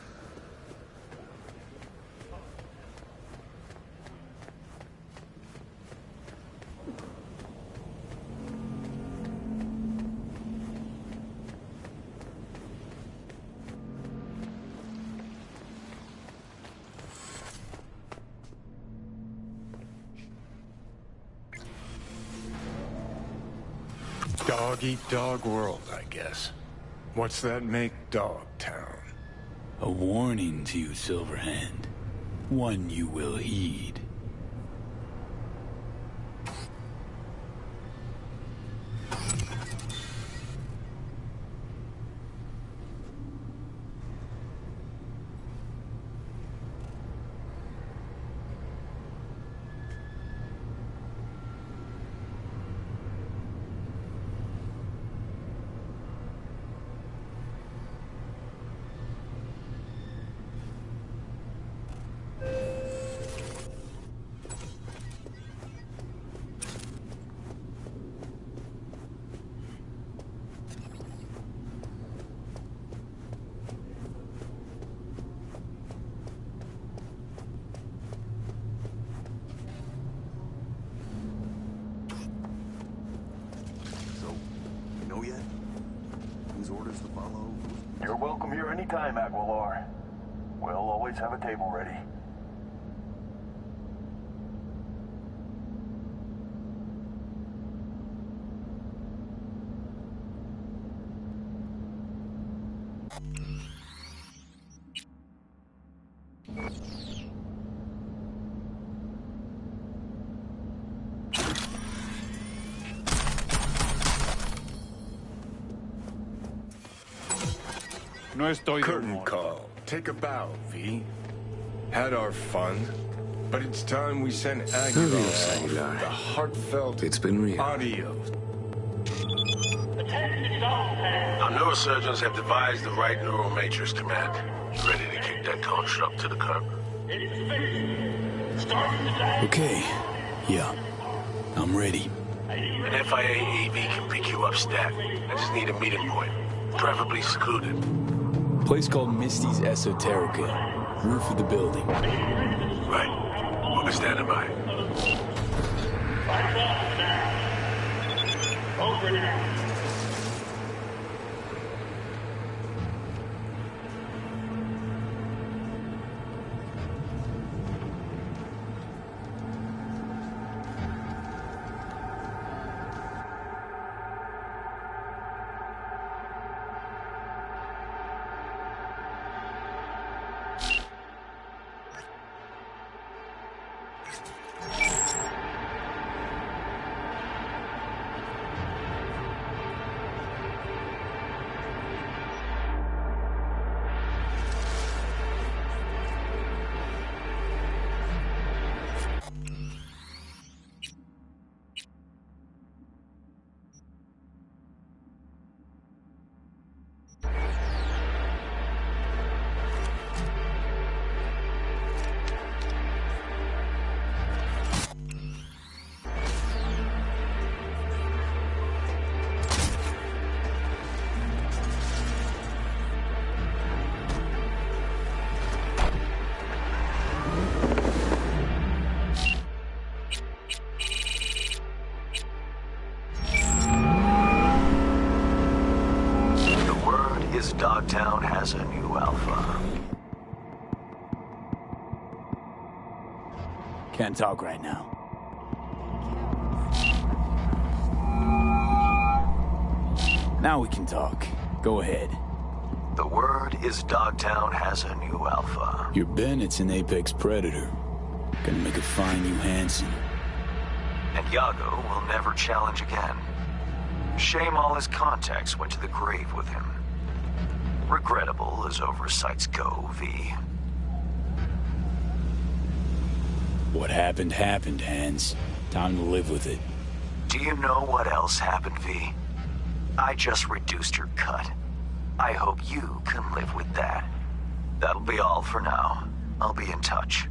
Dog-eat-dog world, I guess. What's that make Dogtown? A warning to you, Silverhand. One you will heed. You're welcome here anytime, Aguilar. We'll always have a table ready. No estoy Curtain call. Take a bow, V. Had our fun, but it's time we sent Aguilar the heartfelt it's been real. Adios. Our neurosurgeons have devised the right neural matrix command. You ready to kick that construct to the curb? Okay. Yeah. I'm ready. An FIA AV can pick you up stat. I just need a meeting point, preferably secluded. Place called Misty's Esoterica. Roof of the building. Right. We'll be standing by. Over now. Dogtown has a new alpha. Can't talk right now. Now we can talk. Go ahead. The word is Dogtown has a new alpha. Your Bennett's an apex predator. Gonna make a fine new Hansen. And Yago will never challenge again. Shame all his contacts went to the grave with him. Regrettable as oversights go, V. What happened, happened, Hans. Time to live with it. Do you know what else happened, V? I just reduced your cut. I hope you can live with that. That'll be all for now. I'll be in touch.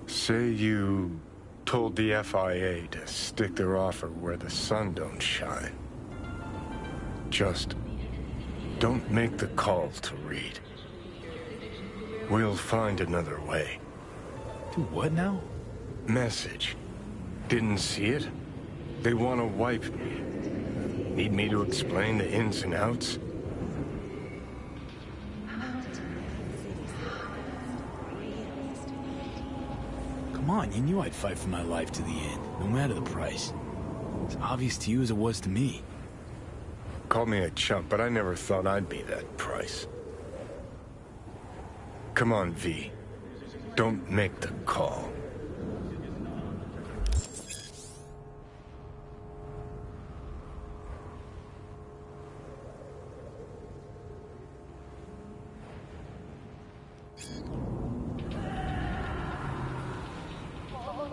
Say you told the FIA to stick their offer where the sun don't shine. Just don't make the call to Reed. We'll find another way. Do what now? Message. Didn't see it? They want to wipe me. Need me to explain the ins and outs? Come on, you knew I'd fight for my life to the end, no matter the price. It's obvious to you as it was to me. Call me a chump, but I never thought I'd be that price. Come on, V. Don't make the call.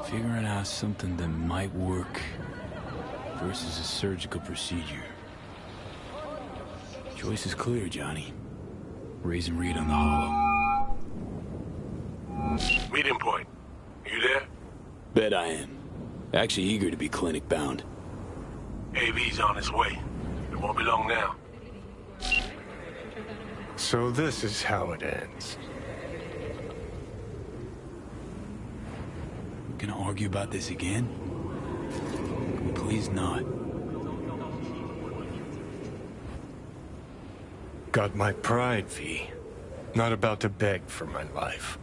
Figuring out something that might work versus a surgical procedure. Choice is clear, Johnny. Raise and Reed on the hollow. Meeting point. You there? Bet I am. Actually eager to be clinic bound. AV's on his way. It won't be long now. So this is how it ends. Gonna argue about this again? Can we please not? Got my pride, V. Not about to beg for my life.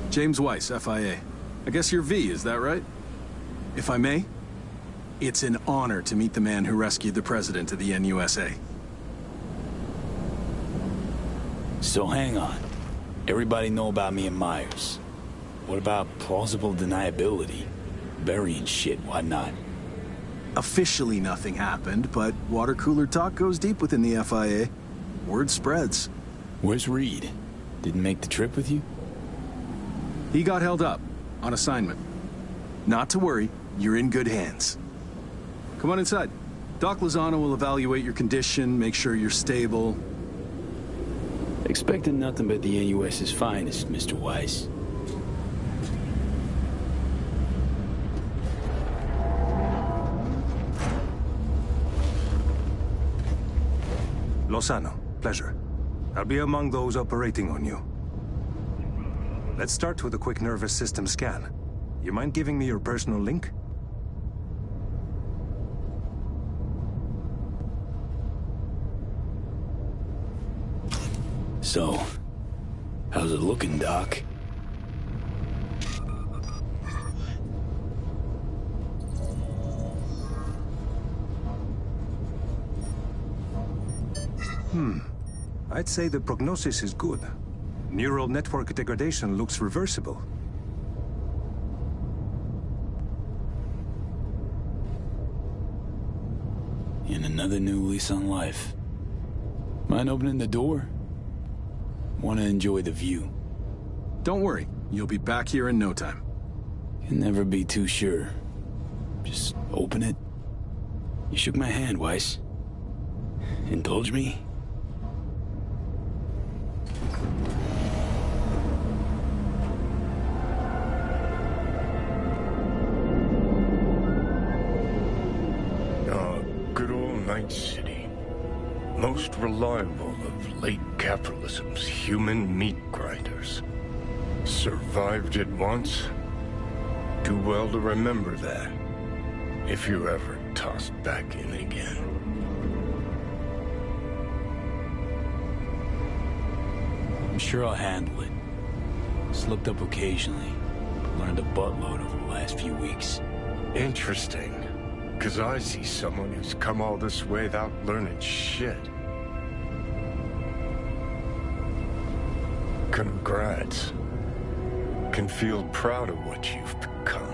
James Weiss, FIA. I guess you're V, is that right? If I may, it's an honor to meet the man who rescued the president of the NUSA. So hang on. Everybody know about me and Myers. What about plausible deniability? Burying shit, whatnot. Officially nothing happened, but water cooler talk goes deep within the FIA. Word spreads. Where's Reed? Didn't make the trip with you? He got held up, on assignment. Not to worry, you're in good hands. Come on inside. Doc Lozano will evaluate your condition, make sure you're stable. Expecting nothing but the NUS's finest, Mr. Weiss. Lozano, pleasure. I'll be among those operating on you. Let's start with a quick nervous system scan. You mind giving me your personal link? So, how's it looking, Doc? I'd say the prognosis is good. Neural network degradation looks reversible. And another new lease on life. Mind opening the door? Want to enjoy the view. Don't worry, you'll be back here in no time. Can never be too sure. Just open it. You shook my hand, Weiss. Indulge me? Good old Night City. Most reliable of late capitalism's human meat grinders. Survived it once. Too well to remember that. If you're ever tossed back in again. I'm sure I'll handle it. Slipped up occasionally. Learned a buttload over the last few weeks. Interesting. Because I see someone who's come all this way without learning shit. Congrats. Can feel proud of what you've become.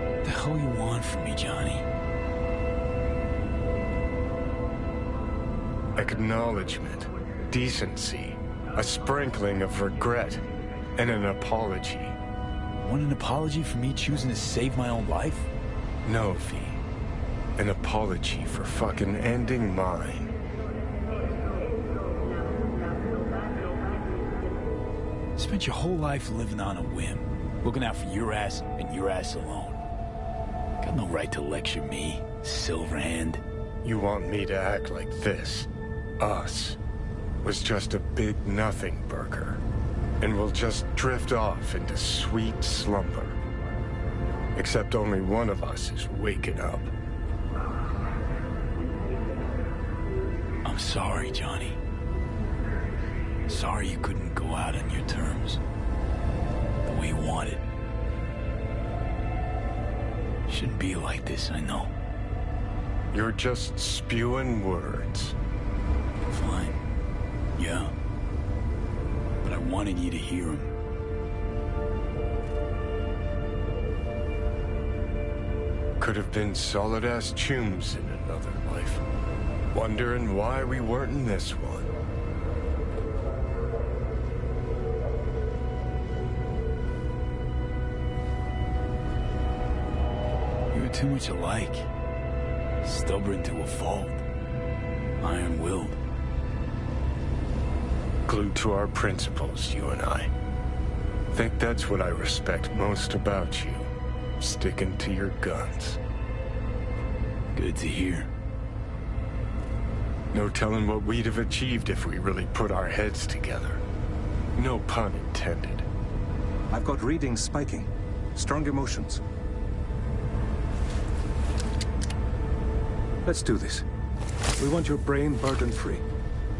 What the hell you want from me, Johnny? Acknowledgement, decency, a sprinkling of regret, and an apology. Want an apology for me choosing to save my own life? No, V. An apology for fucking ending mine. Spent your whole life living on a whim, looking out for your ass and your ass alone. Got no right to lecture me, Silverhand. You want me to act like this? Us was just a big nothing burger, and we'll just drift off into sweet slumber. Except only one of us is waking up. I'm sorry, Johnny. Sorry you couldn't go out on your terms. The way you wanted. Shouldn't be like this, I know. You're just spewing words. Fine. Yeah. But I wanted you to hear them. Could have been solid-ass chums in another life. Wondering why we weren't in this one. You were too much alike. Stubborn to a fault. Iron-willed. Glued to our principles, you and I. Think that's what I respect most about you. Sticking to your guns. Good to hear. No telling what we'd have achieved if we really put our heads together. No pun intended. I've got readings spiking. Strong emotions. Let's do this. We want your brain burden-free.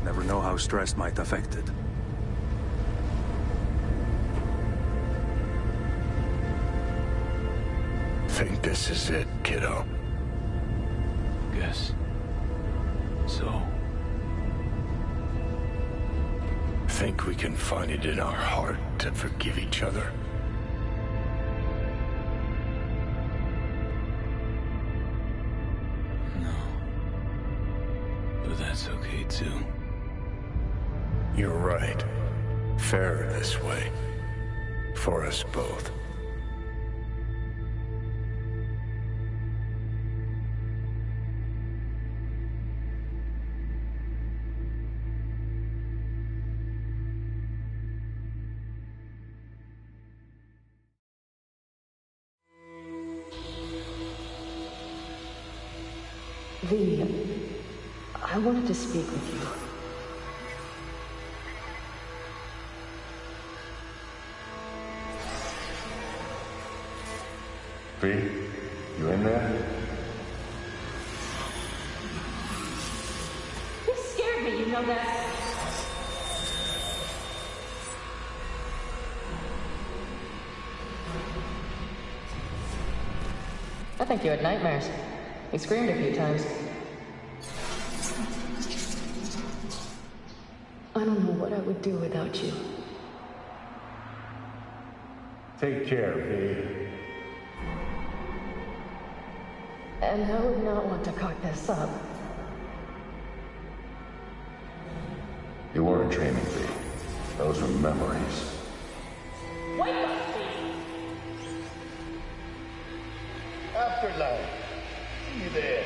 Never know how stress might affect it. Think this is it, kiddo? Guess. So? Think we can find it in our heart to forgive each other? No. But that's okay, too. You're right. Fairer this way. For us both. V, I wanted to speak with you. V, you in there? This know that? I think you had nightmares. You screamed a few times. I don't know what I would do without you. Take care, V. And I would not want to cock this up. You weren't dreaming, V. Those were memories. Wake up, Steve! Afterlife. See you there.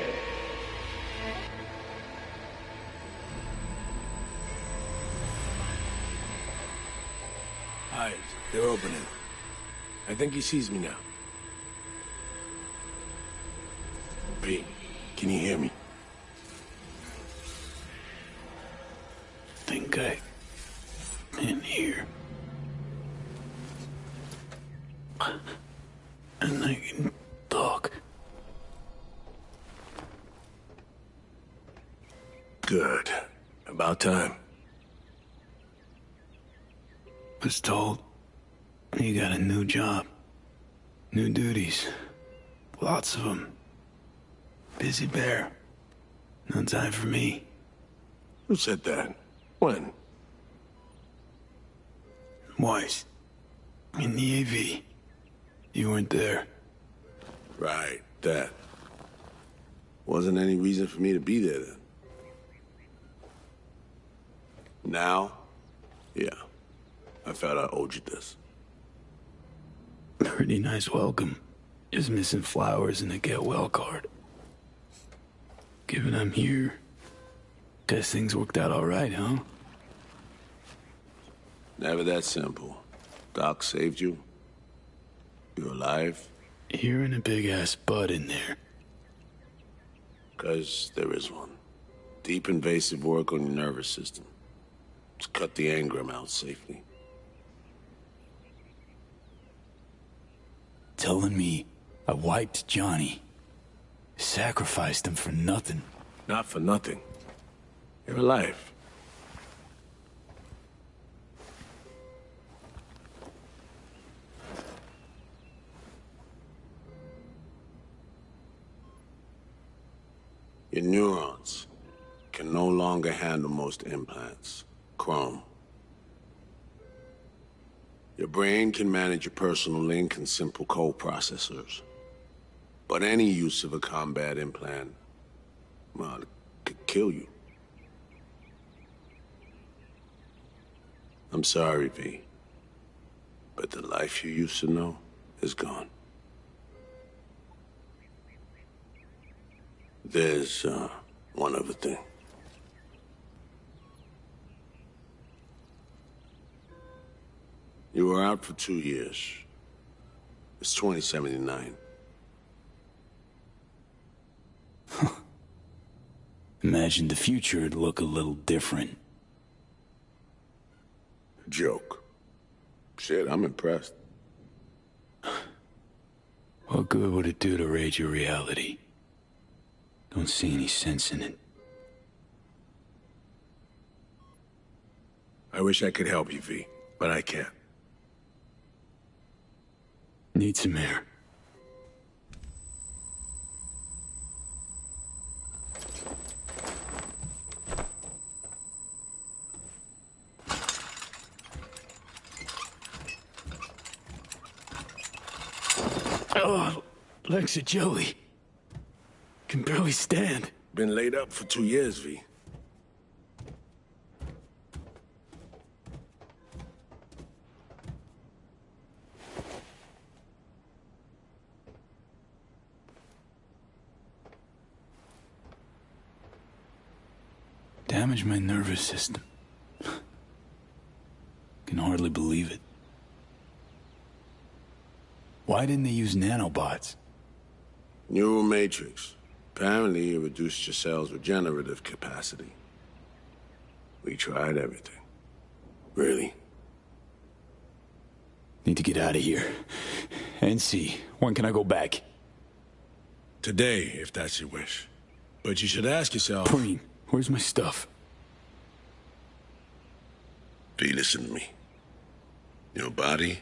Eyes, they're opening. I think he sees me now. V, can you hear me? Think I in here. And I can talk. Good. About time. Was told you got a new job. New duties. Lots of them. Busy bear. No time for me. Who said that? When? Weiss. In the AV. You weren't there. Right, that. Wasn't any reason for me to be there then. Now? Yeah. I felt I owed you this. Pretty nice welcome. Just missing flowers and a get well card. Given I'm here, guess things worked out all right, huh? Never that simple. Doc saved you. You're alive. You're in a big-ass butt in there. 'Cause there is one. Deep invasive work on your nervous system. Just cut the engram out safely. Telling me I wiped Johnny. Sacrificed him for nothing. Not for nothing. You're alive. Your neurons can no longer handle most implants. Chrome. Your brain can manage your personal link and simple code processors. But any use of a combat implant, well, it could kill you. I'm sorry, V. But the life you used to know is gone. There's, one other thing. You were out for 2 years. It's 2079. Imagine the future would look a little different. Joke. Shit, I'm impressed. What good would it do to raid your reality? Don't see any sense in it. I wish I could help you, V, but I can't. Need some air. Oh, legs are jelly. Can barely stand. Been laid up for 2 years, V. Damaged my nervous system. Can hardly believe it. Why didn't they use nanobots? Neural matrix. Apparently, it reduced your cell's regenerative capacity. We tried everything. Really? Need to get out of here. NC, when can I go back? Today, if that's your wish. But you should ask yourself... Preem, where's my stuff? V, listen to me. Your body,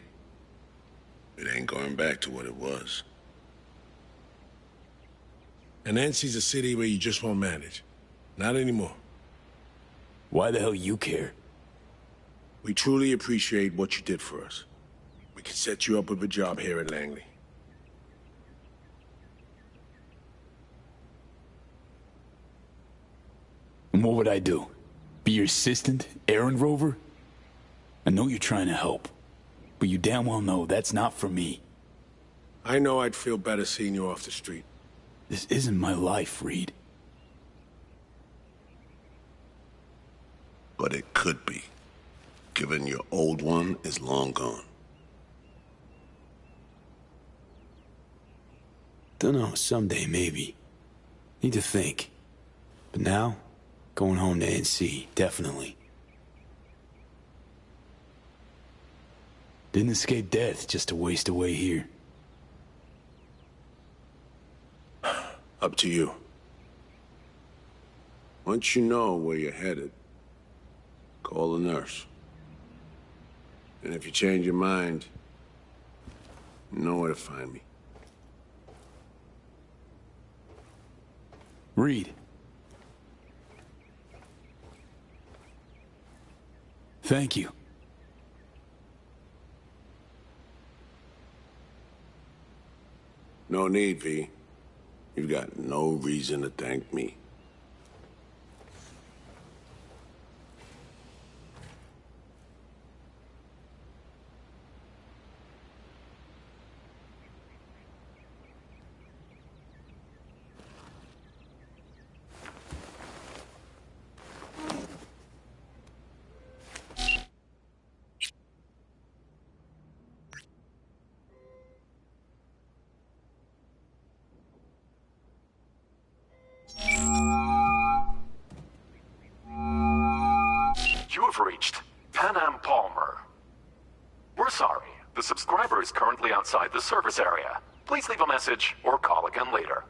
it ain't going back to what it was. And Nancy's a city where you just won't manage. Not anymore. Why the hell you care? We truly appreciate what you did for us. We can set you up with a job here at Langley. And what would I do? Be your assistant? Errand rover? I know you're trying to help, but you damn well know that's not for me. I know I'd feel better seeing you off the street. This isn't my life, Reed. But it could be, given your old one is long gone. Dunno, someday maybe. Need to think. But now, going home to NC, definitely. Didn't escape death just to waste away here. Up to you. Once you know where you're headed, call a nurse. And if you change your mind, you know where to find me. Reed. Thank you. No need, V. You've got no reason to thank me. You have reached Pan Am Palmer. We're sorry. The subscriber is currently outside the service area. Please leave a message or call again later.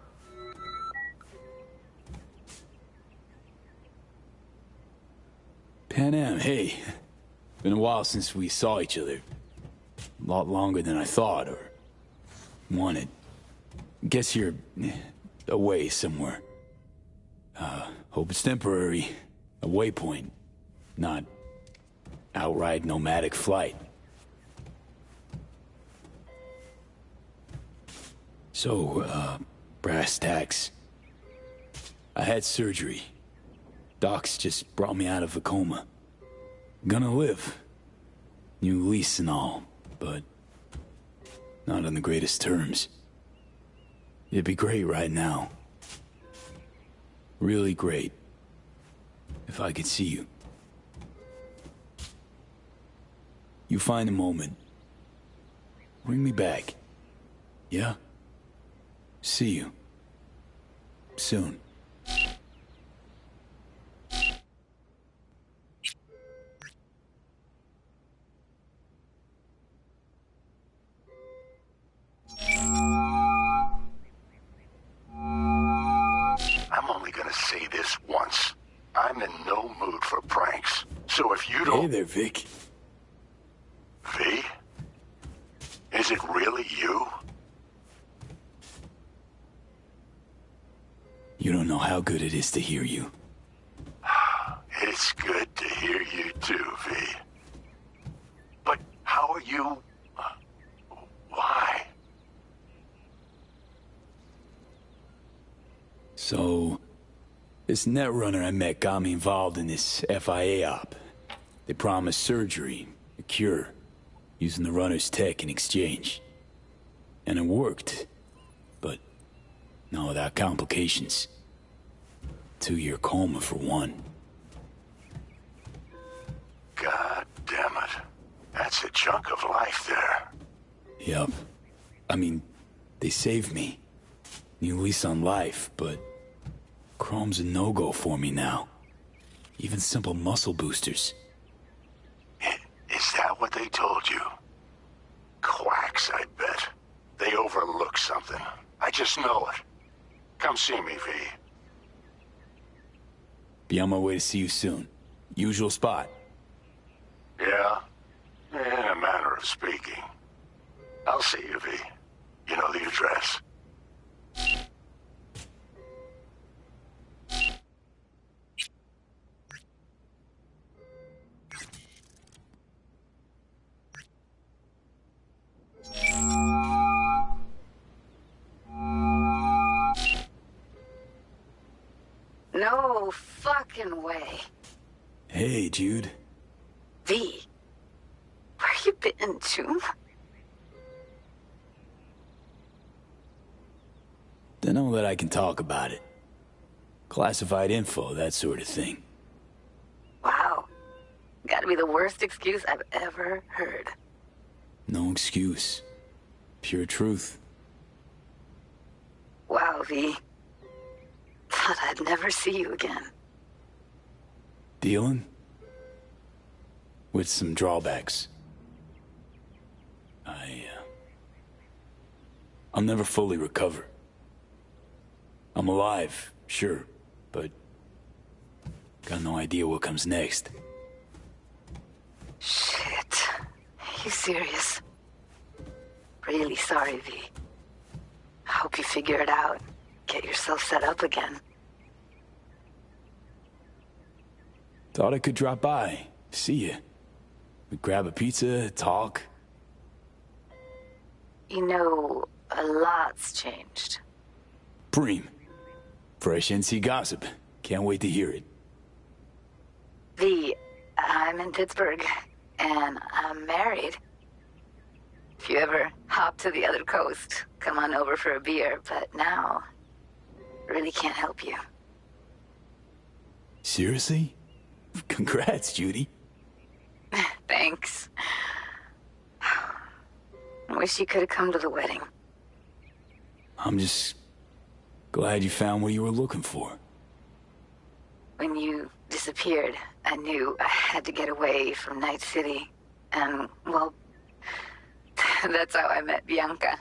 Pan Am, hey. Been a while since we saw each other. A lot longer than I thought or wanted. Guess you're away somewhere. Hope it's temporary. A waypoint. Not outright nomadic flight. So, brass tacks. I had surgery. Docs just brought me out of a coma. Gonna live. New lease and all, but not on the greatest terms. It'd be great right now. Really great. If I could see you. You find a moment. Bring me back. Yeah? See you. Soon. I'm only gonna say this once. I'm in no mood for pranks. So if you don't... Hey there, Vic. V? Is it really you? You don't know how good it is to hear you. It's good to hear you too, V. But how are you... Why? So, this netrunner I met got me involved in this FIA op. They promised surgery, a cure, using the runner's tech in exchange. And it worked. But not without complications. 2-year coma for one. God damn it. That's a chunk of life there. Yup. I mean, they saved me. New lease on life, but Chrome's a no-go for me now. Even simple muscle boosters. Is that what they told you? Quacks, I bet. They overlook something. I just know it. Come see me, V. Be on my way to see you soon. Usual spot. Yeah? In a manner of speaking. I'll see you, V. You know the address. No fucking way. Hey, Jude. V. Where you been, June? Don't know that I can talk about it. Classified info, that sort of thing. Wow. Gotta be the worst excuse I've ever heard. No excuse. Pure truth. Wow, V. Thought I'd never see you again. Dealing? With some drawbacks. I'll never fully recover. I'm alive, sure, but got no idea what comes next. Shit. Are you serious? Really sorry, V. I hope you figure it out. Get yourself set up again. Thought I could drop by, see you. We'd grab a pizza, talk. You know, a lot's changed. Preem. Fresh NC gossip. Can't wait to hear it. V, I'm in Pittsburgh, and I'm married. If you ever hop to the other coast, come on over for a beer, but now, really can't help you. Seriously? Congrats, Judy. Thanks. Wish you could have come to the wedding. I'm just glad you found what you were looking for. When you disappeared, I knew I had to get away from Night City. And, well, that's how I met Bianca.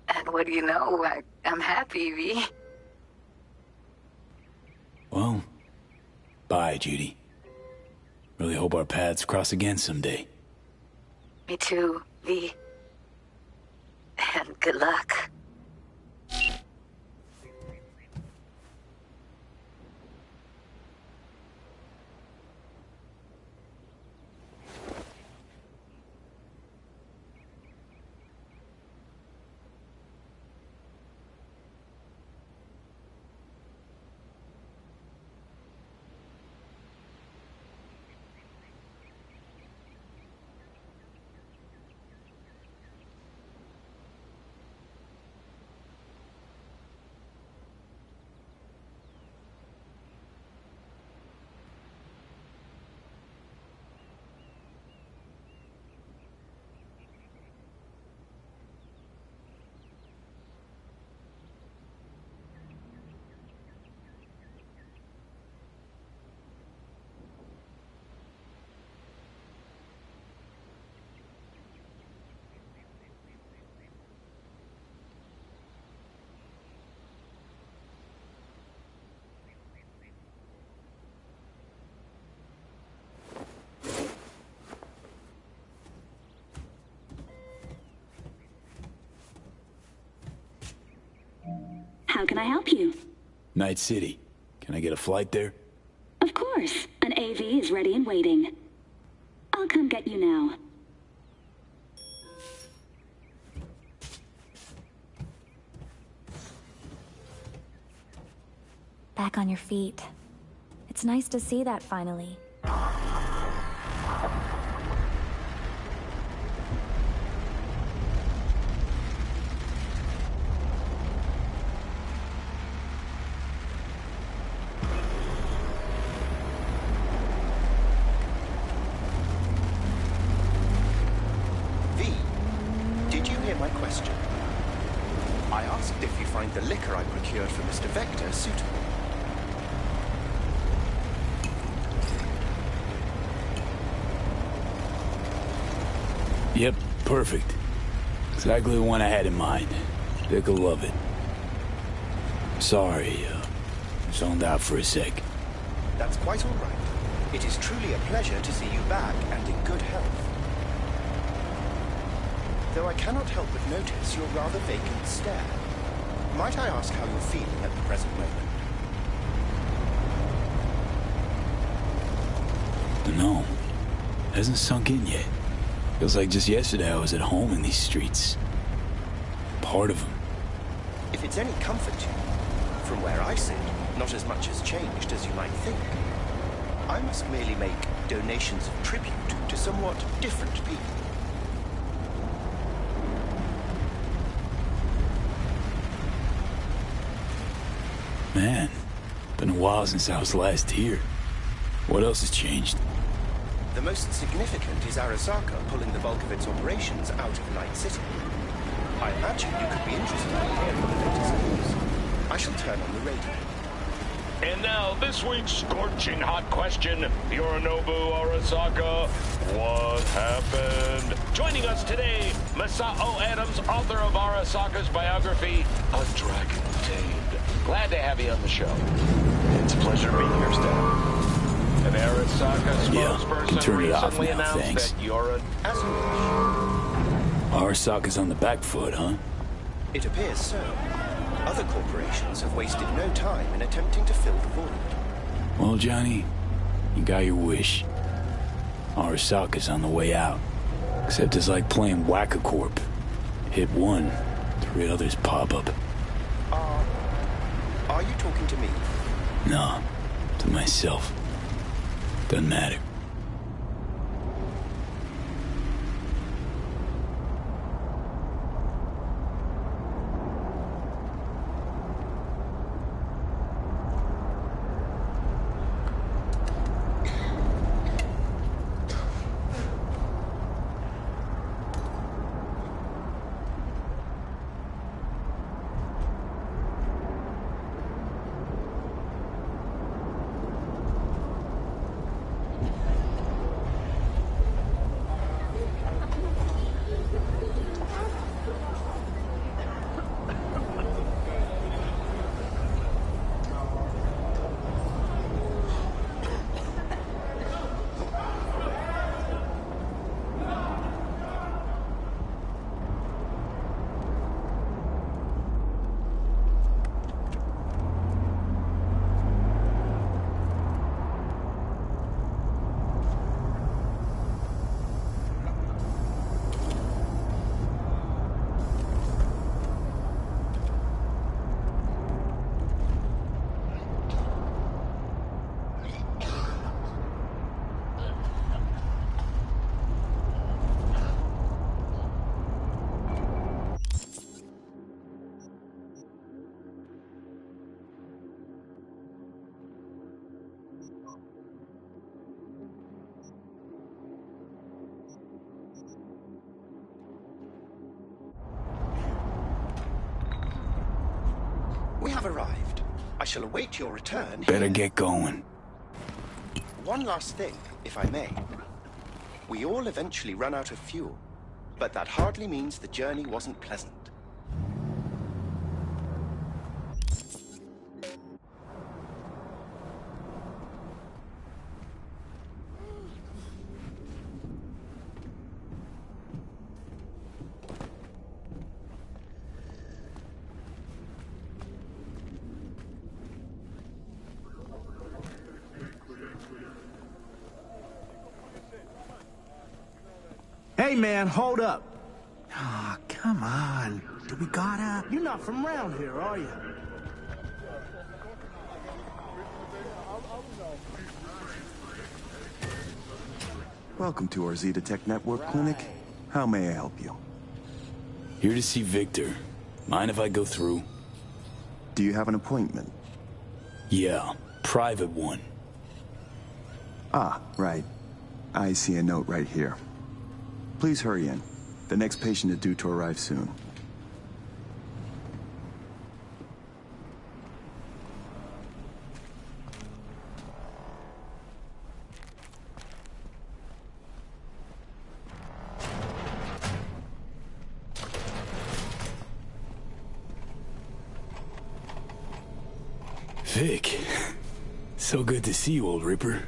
And what do you know? I'm happy, V. Well, bye, Judy. Really hope our paths cross again someday. Me too, V. And good luck. How can I help you? Night City. Can I get a flight there? Of course. An AV is ready and waiting. I'll come get you now. Back on your feet. It's nice to see that finally. My question. I asked if you find the liquor I procured for Mr. Vector suitable. Yep, perfect. Exactly the one I had in mind. Vic will love it. Sorry, zoned out for a sec. That's quite all right. It is truly a pleasure to see you back and in good health. Though I cannot help but notice your rather vacant stare. Might I ask how you're feeling at the present moment? No. Hasn't sunk in yet. Feels like just yesterday I was at home in these streets. Part of them. If it's any comfort to you, from where I sit, not as much has changed as you might think. I must merely make donations of tribute to somewhat different people. Man, been a while since I was last here. What else has changed? The most significant is Arasaka pulling the bulk of its operations out of Night City. I imagine you could be interested in hearing the latest news. I shall turn on the radio. And now, this week's scorching hot question. Yorinobu Arasaka, what happened? Joining us today, Masao Adams, author of Arasaka's biography, A Dragon Tamed. Glad to have you on the show. It's a pleasure to be here, Stan. An Arasaka spokesperson recently announced that you're a... As you wish. Arasaka's on the back foot, huh? It appears so. Other corporations have wasted no time in attempting to fill the void. Well, Johnny, you got your wish. Arasaka's on the way out. Except it's like playing Whack-A-Corp. Hit one, 3 others pop up. Are you talking to me? No, to myself. Doesn't matter. We have arrived. I shall await your return. Better get going. One last thing, if I may. We all eventually run out of fuel, but that hardly means the journey wasn't pleasant. Hey, man, hold up. Ah, come on. Do we gotta? You're not from around here, are you? Welcome to our Zetatech Network Clinic. How may I help you? Here to see Victor. Mind if I go through? Do you have an appointment? Yeah, private one. Ah, right. I see a note right here. Please hurry in. The next patient is due to arrive soon. Vic. So good to see you, old Ripper.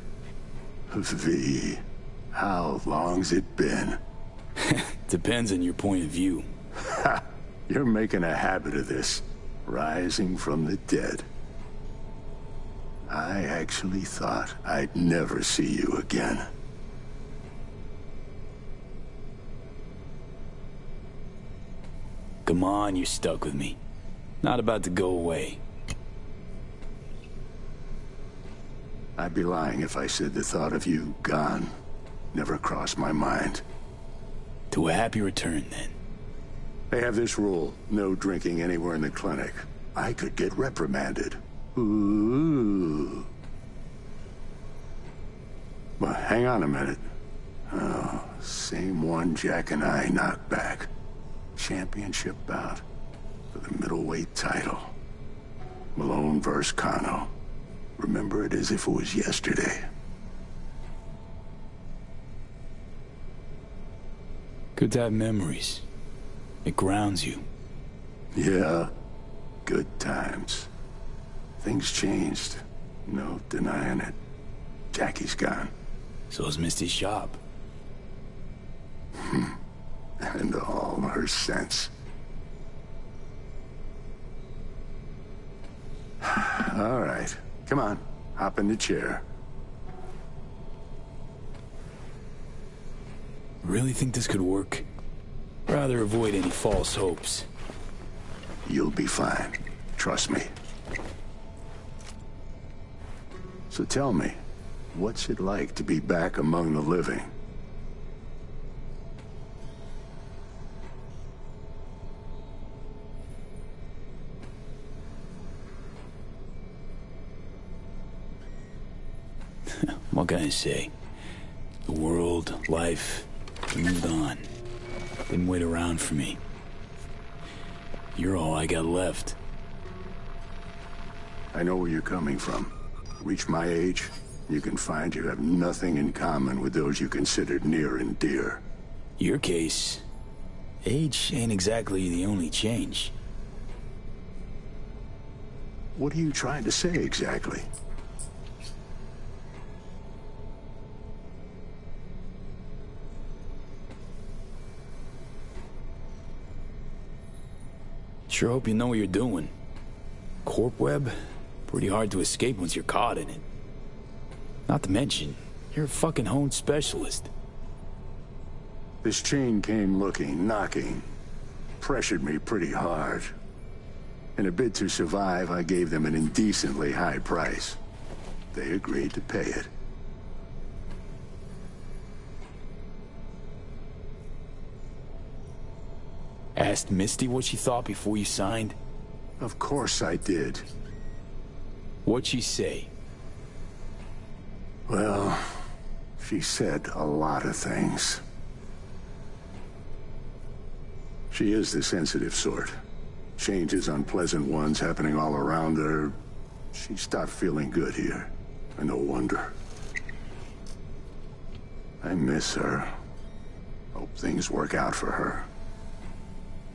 V, how long's it been? Depends on your point of view. Ha! You're making a habit of this. Rising from the dead. I actually thought I'd never see you again. Come on, you're stuck with me. Not about to go away. I'd be lying if I said the thought of you gone never crossed my mind. To a happy return, then. They have this rule, no drinking anywhere in the clinic. I could get reprimanded. Ooh. But hang on a minute. Oh, same one Jack and I knocked back. Championship bout for the middleweight title. Malone versus Kano. Remember it as if it was yesterday. Good to have memories. It grounds you. Yeah, good times. Things changed. No denying it. Jackie's gone. So's Misty's shop. And all her sense. All right. Come on. Hop in the chair. Really think this could work? Rather avoid any false hopes. You'll be fine. Trust me. So tell me, what's it like to be back among the living? What can I say? The world, life, moved on. Didn't wait around for me. You're all I got left. I know where you're coming from. Reach my age, you can find you have nothing in common with those you considered near and dear. Your case, age ain't exactly the only change. What are you trying to say exactly? Sure hope you know what you're doing. Corp web? Pretty hard to escape once you're caught in it. Not to mention, you're a fucking honed specialist. This chain came looking, knocking. Pressured me pretty hard. In a bid to survive, I gave them an indecently high price. They agreed to pay it. Asked Misty what she thought before you signed? Of course I did. What'd she say? Well, she said a lot of things. She is the sensitive sort. Changes, unpleasant ones happening all around her. She stopped feeling good here. And no wonder. I miss her. Hope things work out for her.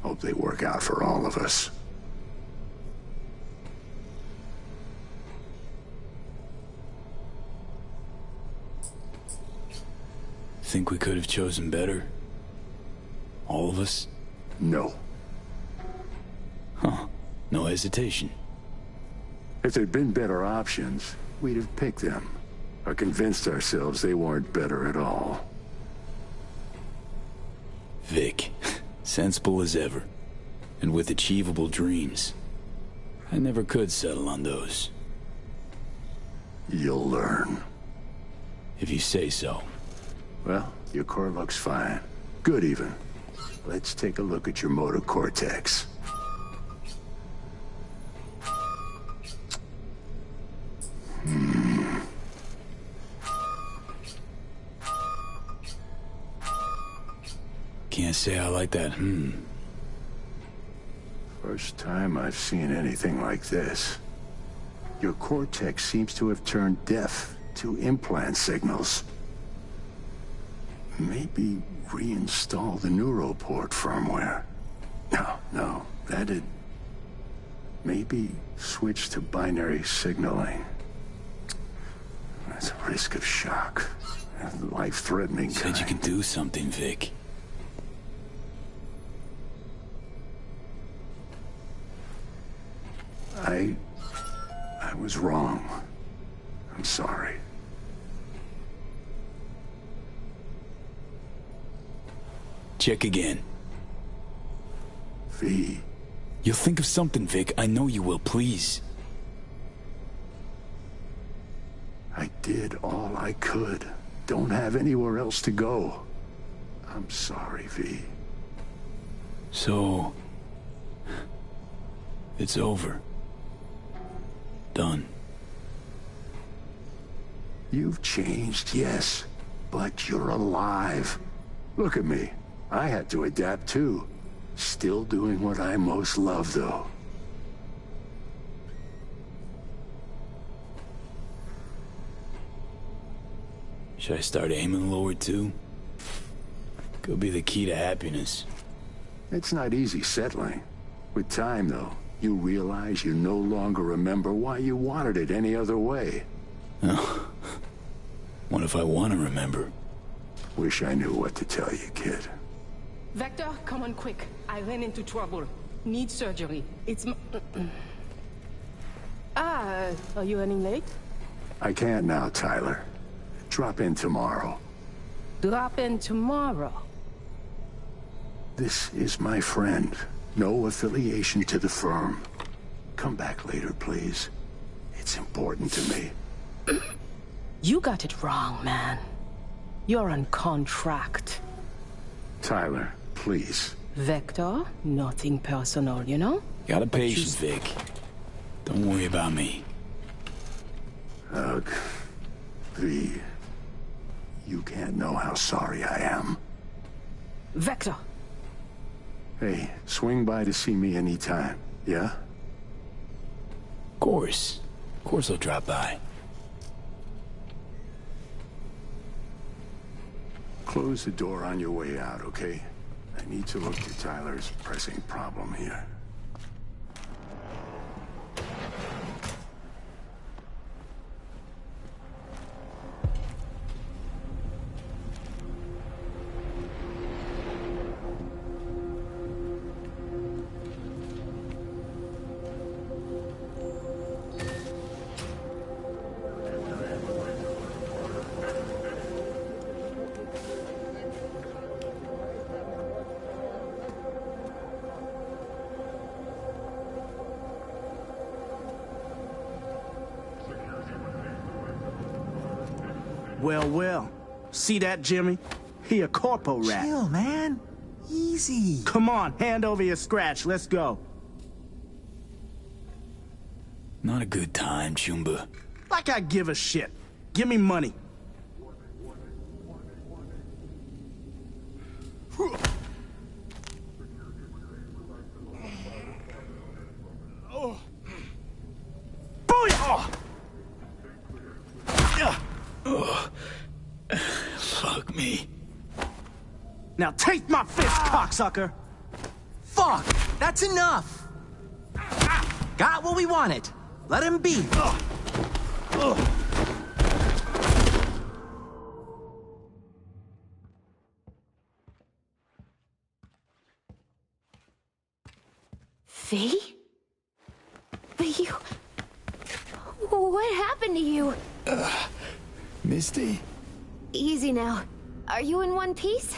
Hope they work out for all of us. Think we could have chosen better? All of us? No. Huh. No hesitation. If there'd been better options, we'd have picked them. Or convinced ourselves they weren't better at all. Vic. Sensible as ever. And with achievable dreams. I never could settle on those. You'll learn. If you say so. Well, your core looks fine. Good even. Let's take a look at your motor cortex. Can't say I like that, First time I've seen anything like this. Your cortex seems to have turned deaf to implant signals. Maybe reinstall the Neuroport firmware. No, that'd... Maybe switch to binary signaling. That's a risk of shock. Life-threatening kind. Said you can do something, Vic. I was wrong. I'm sorry. Check again. V. You'll think of something, Vic. I know you will, please. I did all I could. Don't have anywhere else to go. I'm sorry, V. So... it's over. Done. You've changed, yes. But you're alive. Look at me. I had to adapt too. Still doing what I most love, though. Should I start aiming lower too? Could be the key to happiness. It's not easy settling. With time, though, you realize you no longer remember why you wanted it any other way. Oh. What if I want to remember? Wish I knew what to tell you, kid. Vector, come on quick. I ran into trouble. Need surgery. It's are you running late? I can't now, Tyler. Drop in tomorrow. Drop in tomorrow? This is my friend. No affiliation to the firm. Come back later, please. It's important to me. You got it wrong, man. You're on contract. Tyler, please. Vector, nothing personal, you know? Got a patience, Vic. Don't worry about me. Ugh. V. You can't know how sorry I am. Vector! Hey, swing by to see me anytime, yeah? Of course. Of course I'll drop by. Close the door on your way out, okay? I need to look at Tyler's pressing problem here. Well. See that, Jimmy? He a corpo rat. Chill, man. Easy. Come on, hand over your scratch. Let's go. Not a good time, Chumba. Like I give a shit. Give me money. Booyah! Oh. Fuck me. Now take my fist, cocksucker! Fuck! That's enough! Got what we wanted. Let him be. V? But you... What happened to you? Misty? Easy now. Are you in one piece?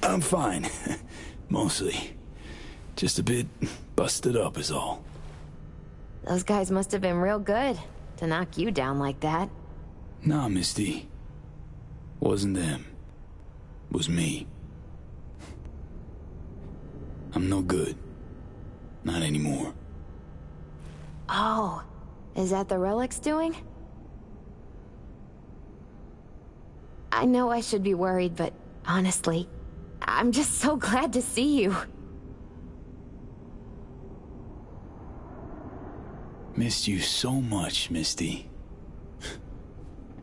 I'm fine. Mostly. Just a bit busted up is all. Those guys must have been real good to knock you down like that. Nah, Misty. Wasn't them. Was me. I'm no good. Not anymore. Oh, is that the Relic's doing? I know I should be worried, but honestly, I'm just so glad to see you. Missed you so much, Misty.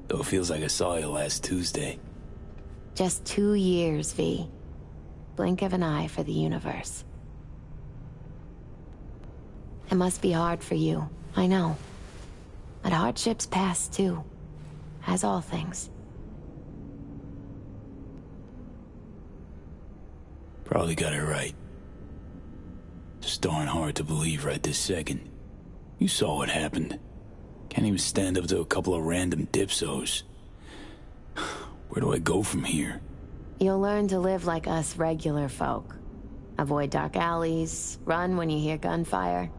Though it feels like I saw you last Tuesday. Just 2 years, V. Blink of an eye for the universe. It must be hard for you, I know. But hardships pass too, as all things. Probably got it right. Just darn hard to believe right this second. You saw what happened. Can't even stand up to a couple of random dipsos. Where do I go from here? You'll learn to live like us regular folk. Avoid dark alleys, run when you hear gunfire.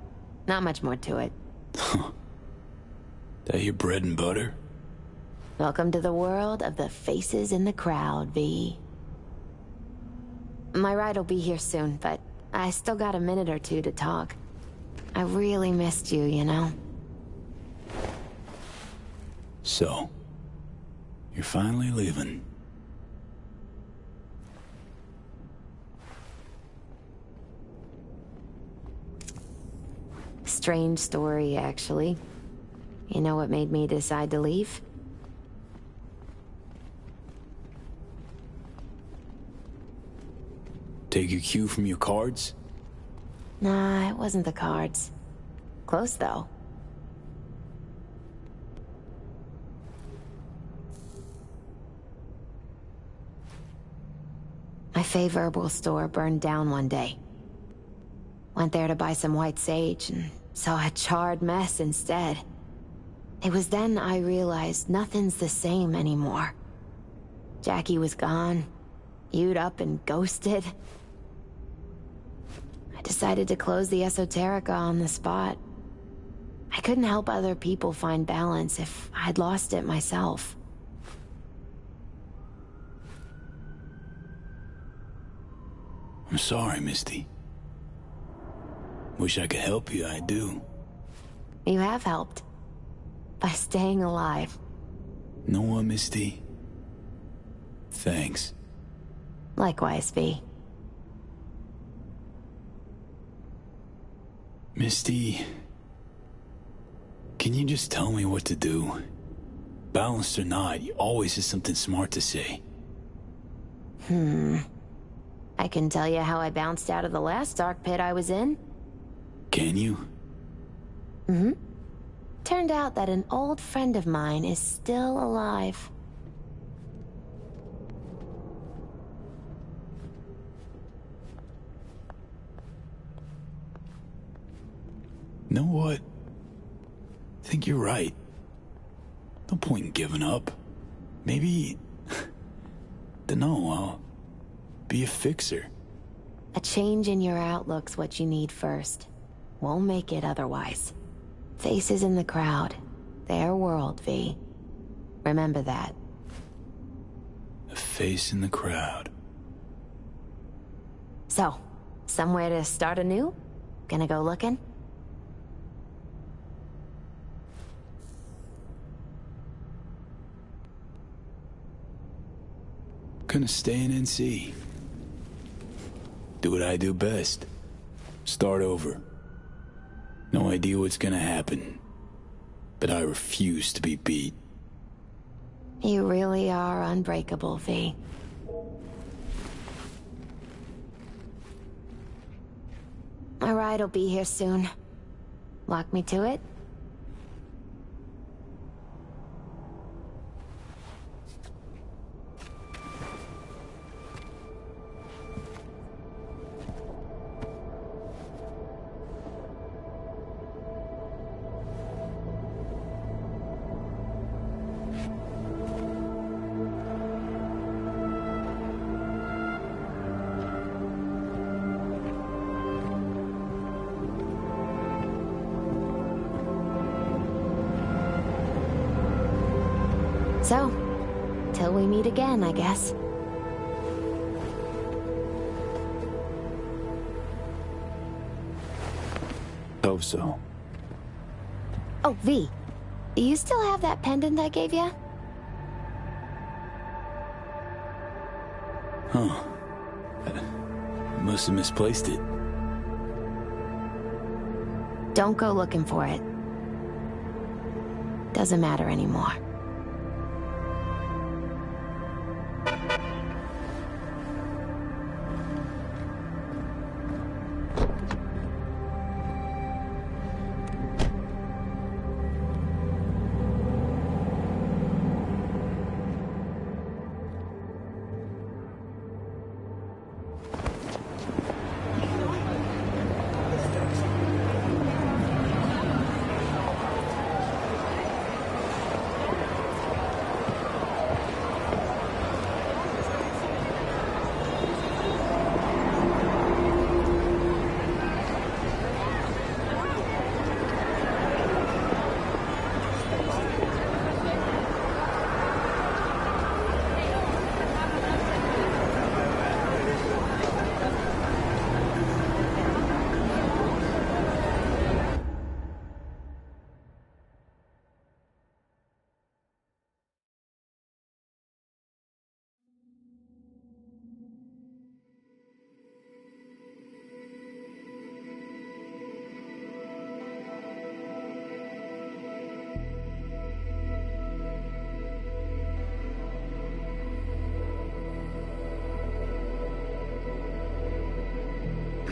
Not much more to it. That your bread and butter? Welcome to the world of the faces in the crowd, V. My ride will be here soon, but I still got a minute or two to talk. I really missed you, you know? So, you're finally leaving. Strange story, actually. You know what made me decide to leave? Take your cue from your cards? Nah, it wasn't the cards. Close, though. My fave herbal store burned down one day. Went there to buy some white sage and saw a charred mess instead. It was then I realized nothing's the same anymore. Jackie was gone, You'd up and ghosted. I decided to close the Esoterica on the spot. I couldn't help other people find balance if I'd lost it myself. I'm sorry, Misty. Wish I could help you, I do. You have helped. By staying alive. Know what, Misty? Thanks. Likewise, V. Misty... Can you just tell me what to do? Balanced or not, you always have something smart to say. I can tell you how I bounced out of the last dark pit I was in. Can you? Turned out that an old friend of mine is still alive. Know what? I think you're right. No point in giving up. Maybe... Dunno, I'll be a fixer. A change in your outlook's what you need first. Won't make it otherwise. Faces in the crowd. Their world, V. Remember that. A face in the crowd. So, somewhere to start anew? Gonna go looking? Gonna stay in NC. Do what I do best. Start over. No idea what's gonna happen. But I refuse to be beat. You really are unbreakable, V. My ride'll be here soon. Lock me to it? So, till we meet again, I guess. Hope so. Oh, V. Do you still have that pendant I gave you? Huh. I must have misplaced it. Don't go looking for it. Doesn't matter anymore.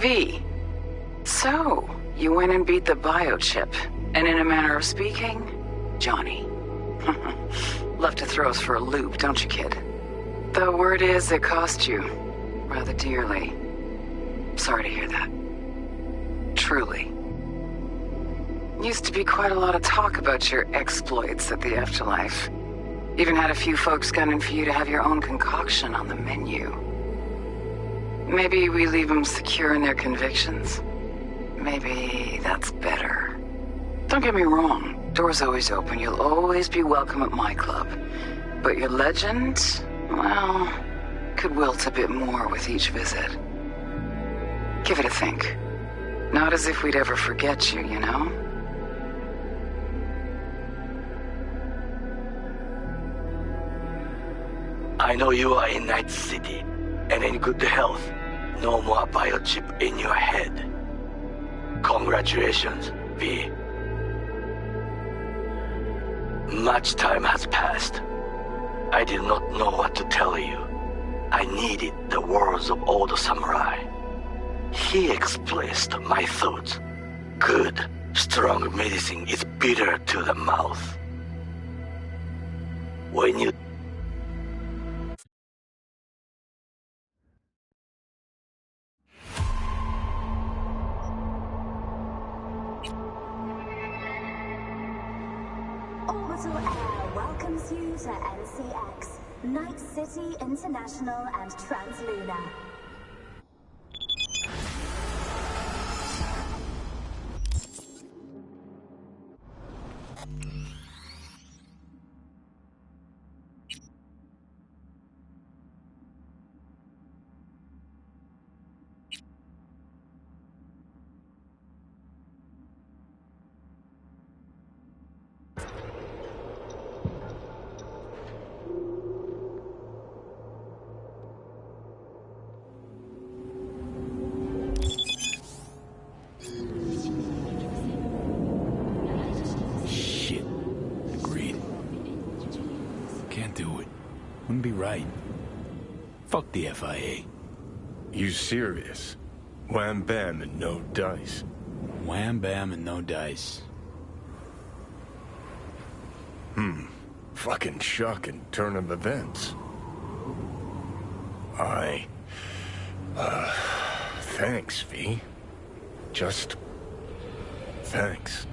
V. So, you went and beat the biochip. And in a manner of speaking, Johnny. Love to throw us for a loop, don't you, kid? The word is it cost you. Rather dearly. Sorry to hear that. Truly. Used to be quite a lot of talk about your exploits at the Afterlife. Even had a few folks gunning for you to have your own concoction on the menu. Maybe we leave them secure in their convictions. Maybe that's better. Don't get me wrong, door's always open. You'll always be welcome at my club. But your legend, well, could wilt a bit more with each visit. Give it a think. Not as if we'd ever forget you, you know? I know you are in Night City, and in good health. No more biochip in your head. Congratulations, V. Much time has passed. I did not know what to tell you. I needed the words of old samurai. He expressed my thoughts. Good, strong medicine is bitter to the mouth. When you Orbital Air welcomes you to NCX, Night City International and Translunar. Wouldn't be right. Fuck the FIA. You serious? Wham bam and no dice. Wham bam and no dice. Fucking shocking turn of events. Thanks, V. Just... thanks.